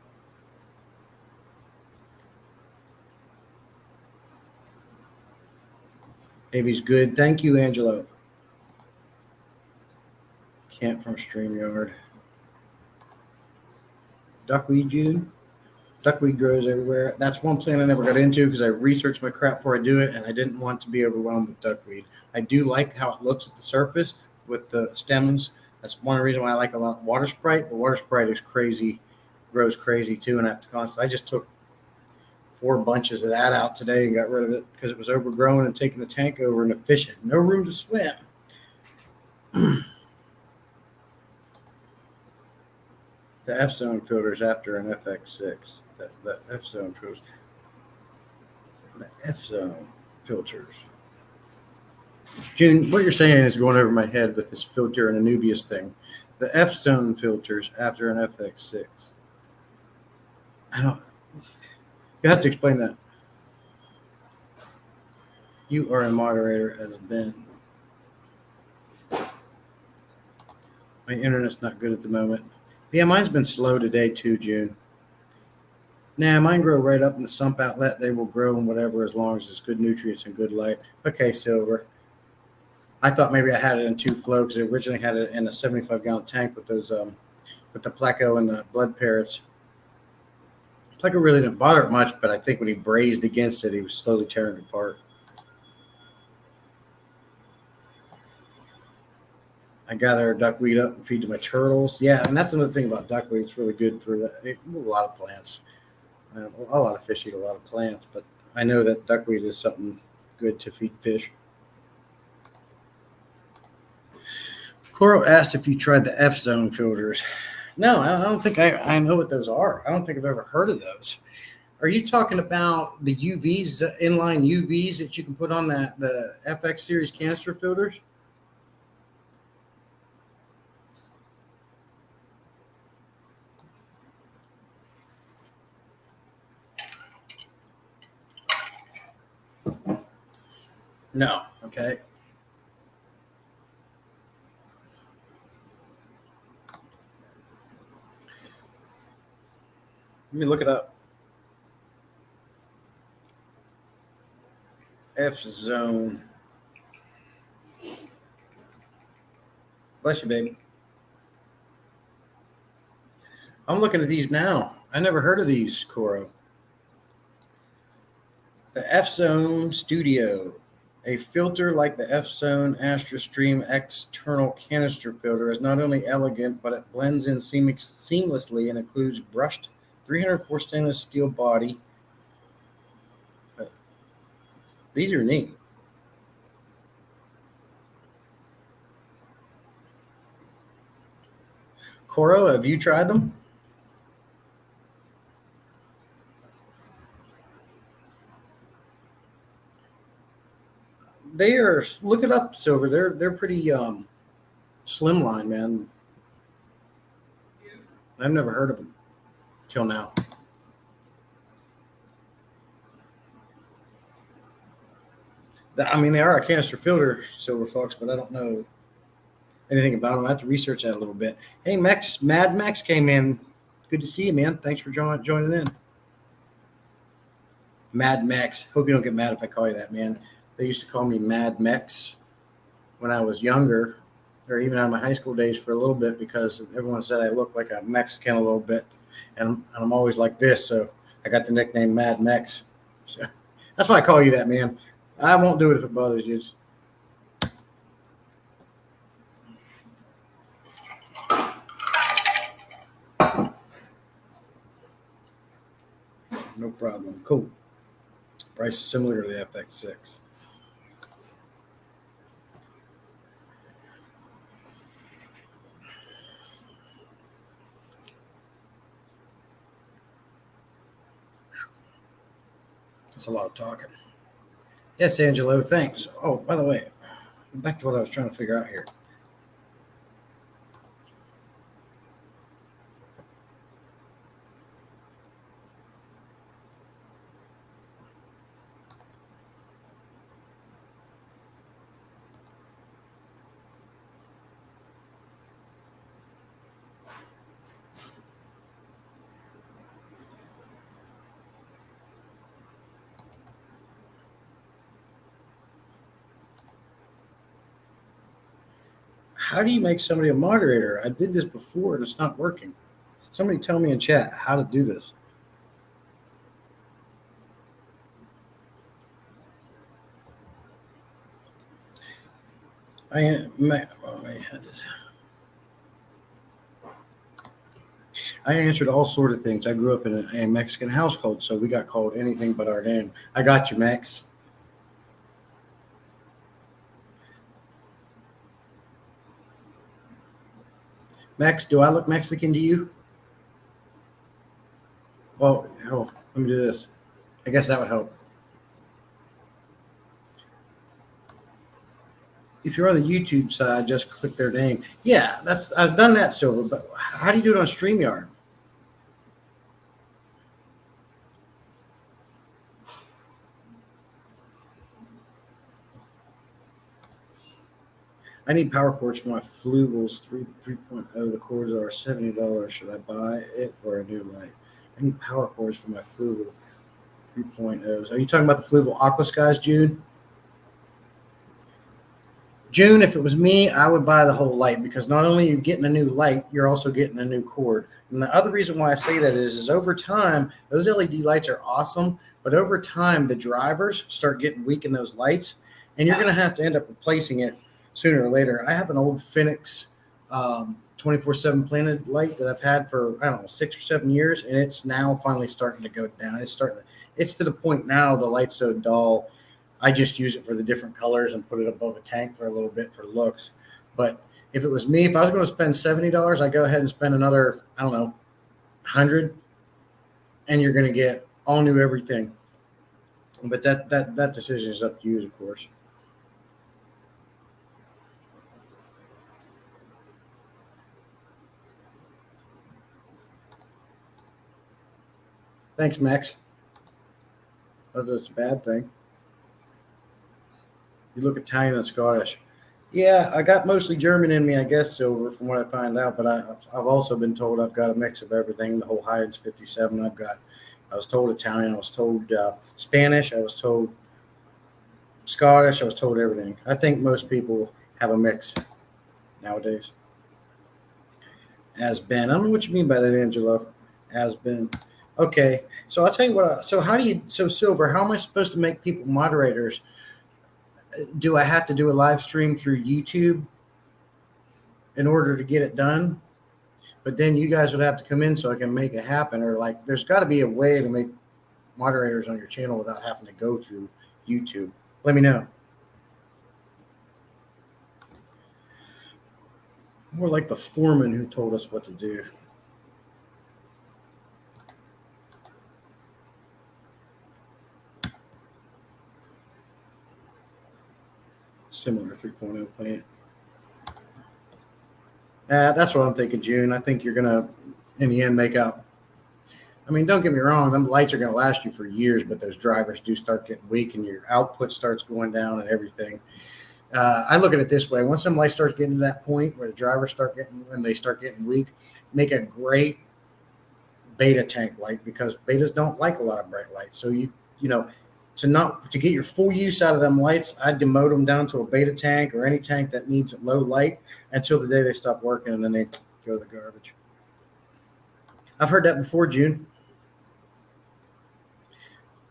Baby's good. Thank you, Angelo. Can't from StreamYard. Duckweed, June. Duckweed grows everywhere. That's one plant I never got into because I researched my crap before I do it, and I didn't want to be overwhelmed with duckweed. I do like how it looks at the surface with the stems. That's one reason why I like a lot of water sprite. But water sprite is crazy, grows crazy too, and I have to constantly. I just took 4 bunches of that out today and got rid of it because it was overgrown and taking the tank over, and the fish had no room to swim. The F-zone filters after an FX6. The F-zone filters. The F-zone filters. June, what you're saying is going over my head with this filter and Anubias thing. The F-zone filters after an FX6. I don't. You have to explain that. You are a moderator as Ben. My internet's not good at the moment. Yeah, mine's been slow today too, June. Nah, mine grow right up in the sump outlet. They will grow in whatever as long as it's good nutrients and good light. Okay, Silver. I thought maybe I had it in 2 flow because I originally had it in a 75-gallon tank with those with the pleco and the blood parrots. Pleco really didn't bother it much, but I think when he brazed against it, he was slowly tearing it apart. I gather duckweed up and feed to my turtles. Yeah, and that's another thing about duckweed. It's really good for a lot of plants. A lot of fish eat a lot of plants, but I know that duckweed is something good to feed fish. Coro asked if you tried the F-zone filters. No, I don't think I know what those are. I don't think I've ever heard of those. Are you talking about the UVs, inline UVs that you can put on the FX series canister filters? No. Okay. Let me look it up. F-zone. Bless you, baby. I'm looking at these now. I never heard of these, Coro. The F-zone Studio. A filter like the F-zone AstraStream external canister filter is not only elegant, but it blends in seamlessly and includes brushed 304 stainless steel body. These are neat. Coro, have you tried them? They are. Look it up, Silver. They're pretty slimline, man. I've never heard of them till now. I mean, they are a canister filter, Silver folks, but I don't know anything about them. I have to research that a little bit. Hey, Mad Max came in. Good to see you, man. Thanks for joining in. Mad Max. Hope you don't get mad if I call you that, man. They used to call me Mad Max when I was younger, or even on my high school days for a little bit, because everyone said I looked like a Mexican a little bit, and I'm always like this, so I got the nickname Mad Max. So that's why I call you that, man. I won't do it if it bothers you. No problem. Cool. Price is similar to the FX6. That's a lot of talking. Yes, Angelo, thanks. Oh, by the way, back to what I was trying to figure out here. How do you make somebody a moderator? I did this before and it's not working. Somebody tell me in chat how to do this. I answered all sort of things. I grew up in a Mexican household, so we got called anything but our name. I got you, Max. Max, do I look Mexican to you? Well, oh, let me do this. I guess that would help. If you're on the YouTube side, just click their name. Yeah, I've done that, Silver. But how do you do it on StreamYard? I need power cords for my flugels 3.0. The cords are $70. Should I buy it or a new light? I need power cords for my flugel 3.0s. Are you talking about the fluval aqua skies, June? June, if it was me, I would buy the whole light, because not only are you getting a new light, you're also getting a new cord. And the other reason why I say that is over time, those LED lights are awesome, but over time, the drivers start getting weak in those lights, and you're going to have to end up replacing it sooner or later. I have an old Phoenix 24/7 planted light that I've had for, I don't know, 6 or 7 years, and it's now finally starting to go down. It's to the point now the light's so dull, I just use it for the different colors and put it above a tank for a little bit for looks. But if it was me, if I was going to spend $70, I'd go ahead and spend another, I don't know, 100, and you're going to get all new everything. But that decision is up to you, of course. Thanks, Max. That's a bad thing. You look Italian and Scottish. Yeah, I got mostly German in me, I guess, Silver, from what I find out. But I've also been told I've got a mix of everything. The whole Heinz 57. I was told Italian. I was told Spanish. I was told Scottish. I was told everything. I think most people have a mix nowadays. Has been. I don't know what you mean by that, Angelo. Has been. Okay, so I'll tell you what. So Silver, how am I supposed to make people moderators? Do I have to do a live stream through YouTube in order to get it done? But then you guys would have to come in so I can make it happen. Or like, there's got to be a way to make moderators on your channel without having to go through YouTube. Let me know. More like the foreman who told us what to do. Similar 3.0 plant. That's what I'm thinking, June. I think you're going to, in the end, make up. I mean, don't get me wrong. Them lights are going to last you for years, but those drivers do start getting weak and your output starts going down and everything. I look at it this way. Once some light starts getting to that point where the drivers start getting weak, make a great beta tank light, because betas don't like a lot of bright light. So you you know, to get your full use out of them lights, I demote them down to a beta tank or any tank that needs low light until the day they stop working, and then they go to the garbage. I've heard that before, June.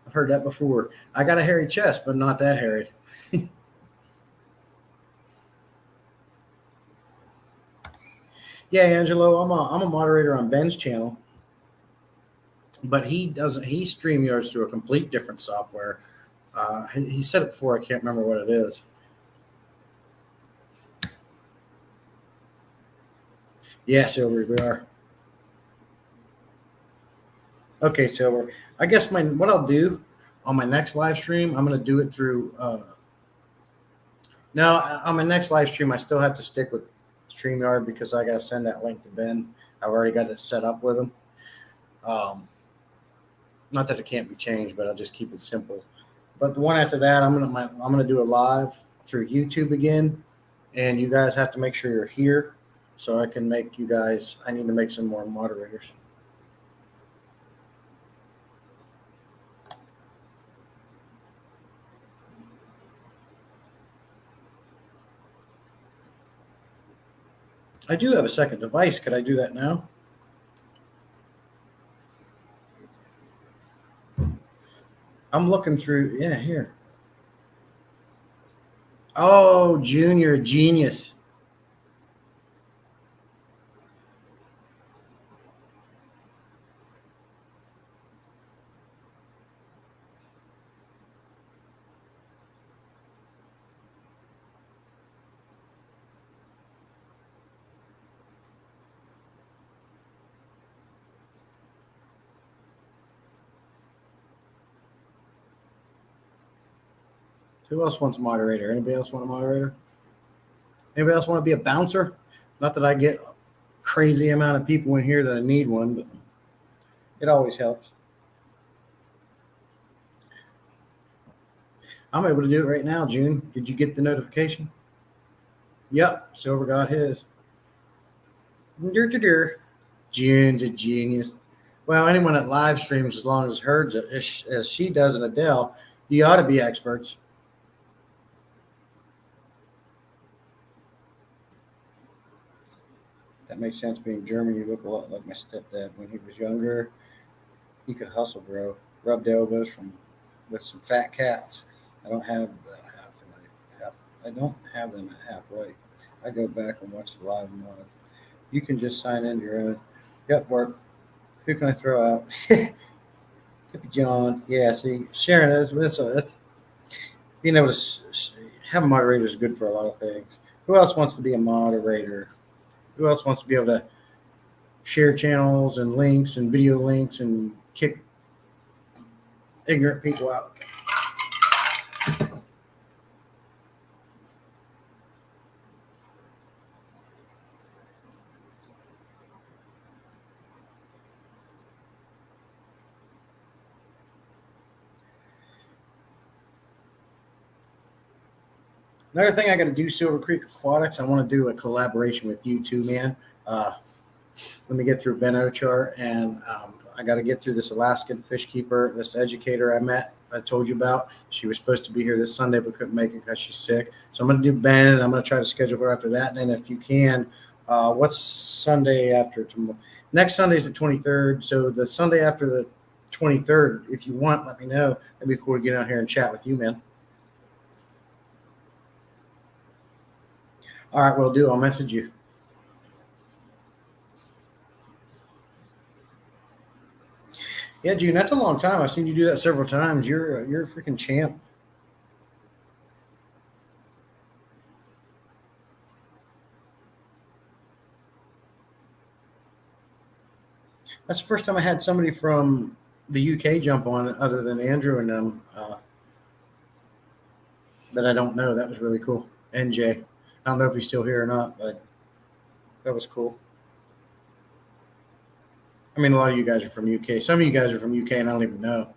I've heard that before. I got a hairy chest, but not that hairy. Yeah, Angelo, I'm a moderator on Ben's channel, but he doesn't. He StreamYards through a complete different software. He said it before. I can't remember what it is. Yeah, Silver, we are. Okay, Silver. I guess what I'll do on my next live stream, I'm going to do it through. No, on my next live stream, I still have to stick with StreamYard because I got to send that link to Ben. I've already got it set up with him. Not that it can't be changed, but I'll just keep it simple. But the one after that, I'm gonna do a live through YouTube again, and you guys have to make sure you're here so I can make you guys. I need to make some more moderators. I do have a second device. Could I do that now? I'm looking through. Yeah, here. Oh, Junior, genius. Who else wants a moderator? Anybody else want a moderator? Anybody else want to be a bouncer? Not that I get crazy amount of people in here that I need one, but it always helps. I'm able to do it right now, June. Did you get the notification? Yep, Silver got his. June's a genius. Well, anyone that live streams as long as her as she does and Adele, you ought to be experts. That makes sense. Being German, you look a lot like my stepdad. When he was younger, he could hustle, bro. Rubbed elbows with some fat cats. I don't have that half. I don't have them at halfway. I go back and watch the live mod. You can just sign in your own. Yep, work. Who can I throw out? Could be John. Yeah, see, Sharon is. Being able to have a moderator is good for a lot of things. Who else wants to be a moderator? Who else wants to be able to share channels and links and video links and kick ignorant people out? Another thing I got to do, Silver Creek Aquatics, I want to do a collaboration with you too, man. Let me get through Ben Ochart, and I got to get through this Alaskan fish keeper, this educator I told you about. She was supposed to be here this Sunday but couldn't make it because she's sick. So I'm going to do Ben, and I'm going to try to schedule her after that. And then if you can, what's Sunday after tomorrow? Next Sunday is the 23rd. So the Sunday after the 23rd, if you want, let me know. That'd be cool to get out here and chat with you, man. All right, will do. I'll message you. Yeah, June, that's a long time. I've seen you do that several times. You're a freaking champ. That's the first time I had somebody from the UK jump on, other than Andrew and them, that I don't know. That was really cool. NJ. I don't know if he's still here or not, but that was cool. I mean, a lot of you guys are from UK. Some of you guys are from UK, and I don't even know.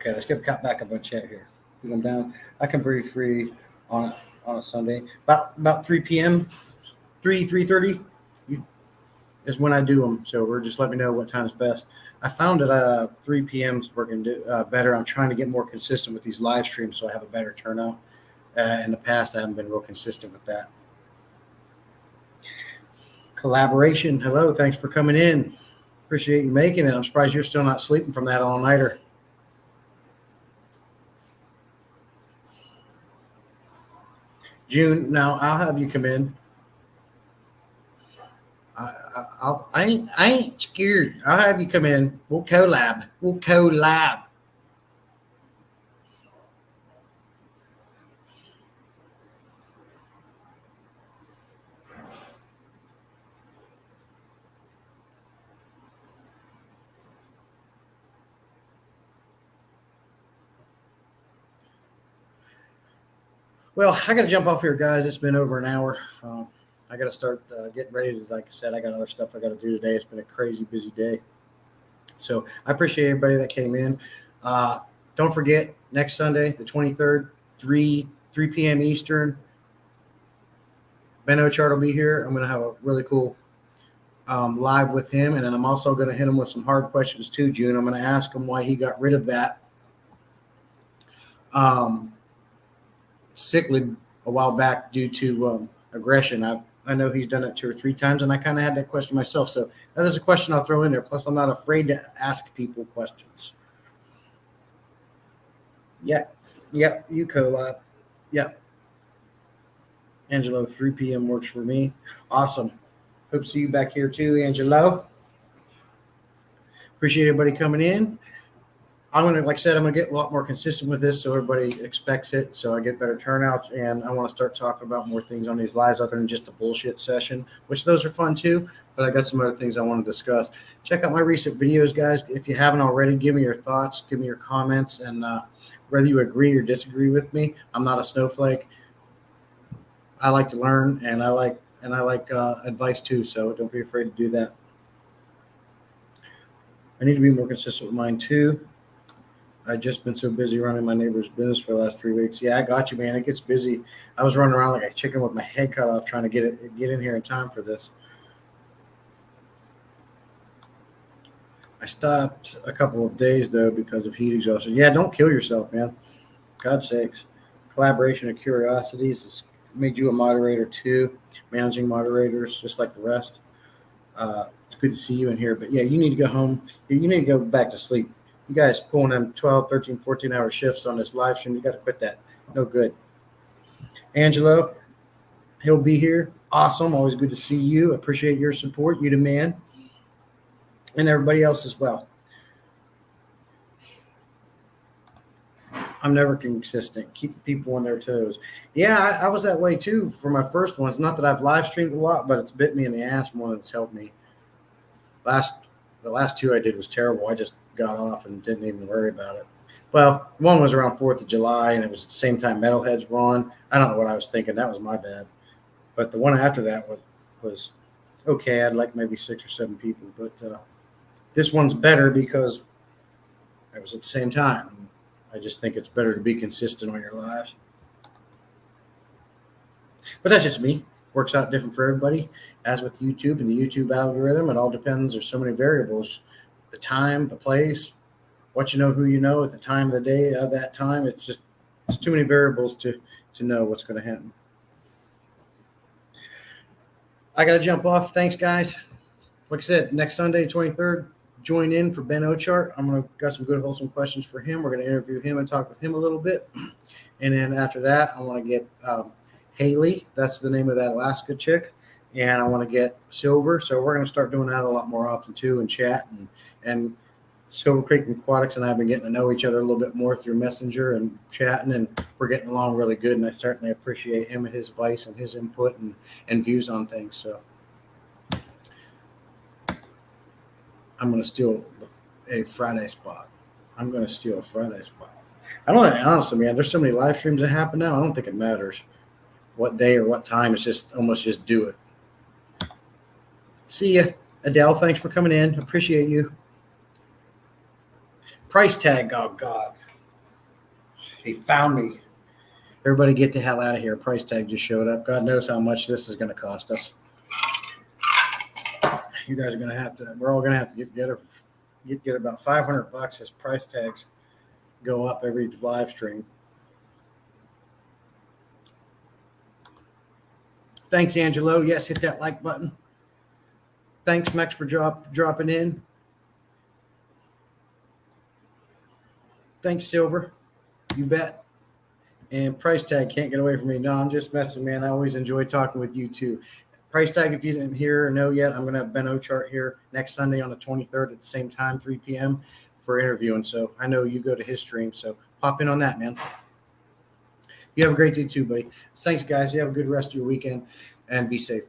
Okay, let's get cut back up on chat here. I'm down. I can be free on a Sunday about 3 p.m. 3:30 is when I do them. So we're just let me know what time's best. I found that 3 p.m. is working better. I'm trying to get more consistent with these live streams so I have a better turnout. In the past, I haven't been real consistent with that. Collaboration. Hello, thanks for coming in. Appreciate you making it. I'm surprised you're still not sleeping from that all-nighter. June, now I'll have you come in. I ain't scared. I'll have you come in. We'll collab. Well, I got to jump off here, guys. It's been over an hour. I got to start getting ready to, like I said, I got other stuff I got to do today. It's been a crazy busy day. So I appreciate everybody that came in. Don't forget, next Sunday, the 23rd, 3 p.m. Eastern, Ben Ochart will be here. I'm going to have a really cool live with him. And then I'm also going to hit him with some hard questions too, June. I'm going to ask him why he got rid of that cichlid a while back due to aggression. I know he's done it 2 or 3 times, and I kind of had that question myself. So that is a question I'll throw in there. Plus, I'm not afraid to ask people questions. Yeah, you collab. Yeah. Angelo, 3 p.m. works for me. Awesome. Hope to see you back here too, Angelo. Appreciate everybody coming in. I'm going to, like I said, I'm going to get a lot more consistent with this so everybody expects it, so I get better turnouts, and I want to start talking about more things on these lives other than just a bullshit session, which those are fun too, but I got some other things I want to discuss. Check out my recent videos, guys. If you haven't already, give me your thoughts, give me your comments, and whether you agree or disagree with me, I'm not a snowflake. I like to learn, and I like advice too, so don't be afraid to do that. I need to be more consistent with mine too. I've just been so busy running my neighbor's business for the last 3 weeks. Yeah, I got you, man. It gets busy. I was running around like a chicken with my head cut off trying to get in here in time for this. I stopped a couple of days, though, because of heat exhaustion. Yeah, don't kill yourself, man. God's sakes. Collaboration and curiosities has made you a moderator, too. Managing moderators, just like the rest. It's good to see you in here. But, yeah, you need to go home. You need to go back to sleep. You guys pulling them 12, 13, 14-hour shifts on this live stream. You got to quit that. No good. Angelo, he'll be here. Awesome. Always good to see you. Appreciate your support. You the man. And everybody else as well. I'm never consistent. Keep people on their toes. Yeah, I was that way too for my first ones. Not that I've live streamed a lot, but it's bit me in the ass more than it's helped me. The last 2 I did was terrible. I just got off and didn't even worry about it. Well, one was around 4th of July, and it was at the same time Metalheads were on. I don't know what I was thinking. That was my bad. But the one after that was okay. I'd like maybe 6 or 7 people. But this one's better because it was at the same time. I just think it's better to be consistent on your lives. But that's just me. Works out different for everybody. As with YouTube and the YouTube algorithm, it all depends. There's so many variables. The time, the place, what you know, who you know at the time of the day of that time. It's too many variables to know what's going to happen. I got to jump off. Thanks, guys. Like I said, next Sunday, 23rd, join in for Ben Ochart. I'm going to got some good, wholesome questions for him. We're going to interview him and talk with him a little bit. And then after that, I want to get Haley. That's the name of that Alaska chick. And I want to get Silver. So we're going to start doing that a lot more often too, and chat. And Silver Creek Aquatics and I have been getting to know each other a little bit more through Messenger and chatting, and we're getting along really good. And I certainly appreciate him and his advice and his input and views on things. So I'm going to steal a Friday spot. I don't know. Honestly, man, there's so many live streams that happen now. I don't think it matters what day or what time. It's just almost just do it. See ya. Adele, thanks for coming in. Appreciate you. Price tag. Oh, God. He found me. Everybody get the hell out of here. Price tag just showed up. God knows how much this is going to cost us. You guys are going to have to, we're all going to have to get together. Get about $500 as price tags go up every live stream. Thanks, Angelo. Yes, hit that like button. Thanks, Mex, for dropping in. Thanks, Silver. You bet. And price tag can't get away from me. No, I'm just messing, man. I always enjoy talking with you too. Price tag, if you didn't hear or know yet, I'm going to have Ben Ochart here next Sunday on the 23rd at the same time, 3 p.m. for interviewing. So I know you go to his stream, so pop in on that, man. You have a great day too, buddy. Thanks, guys. You have a good rest of your weekend and be safe.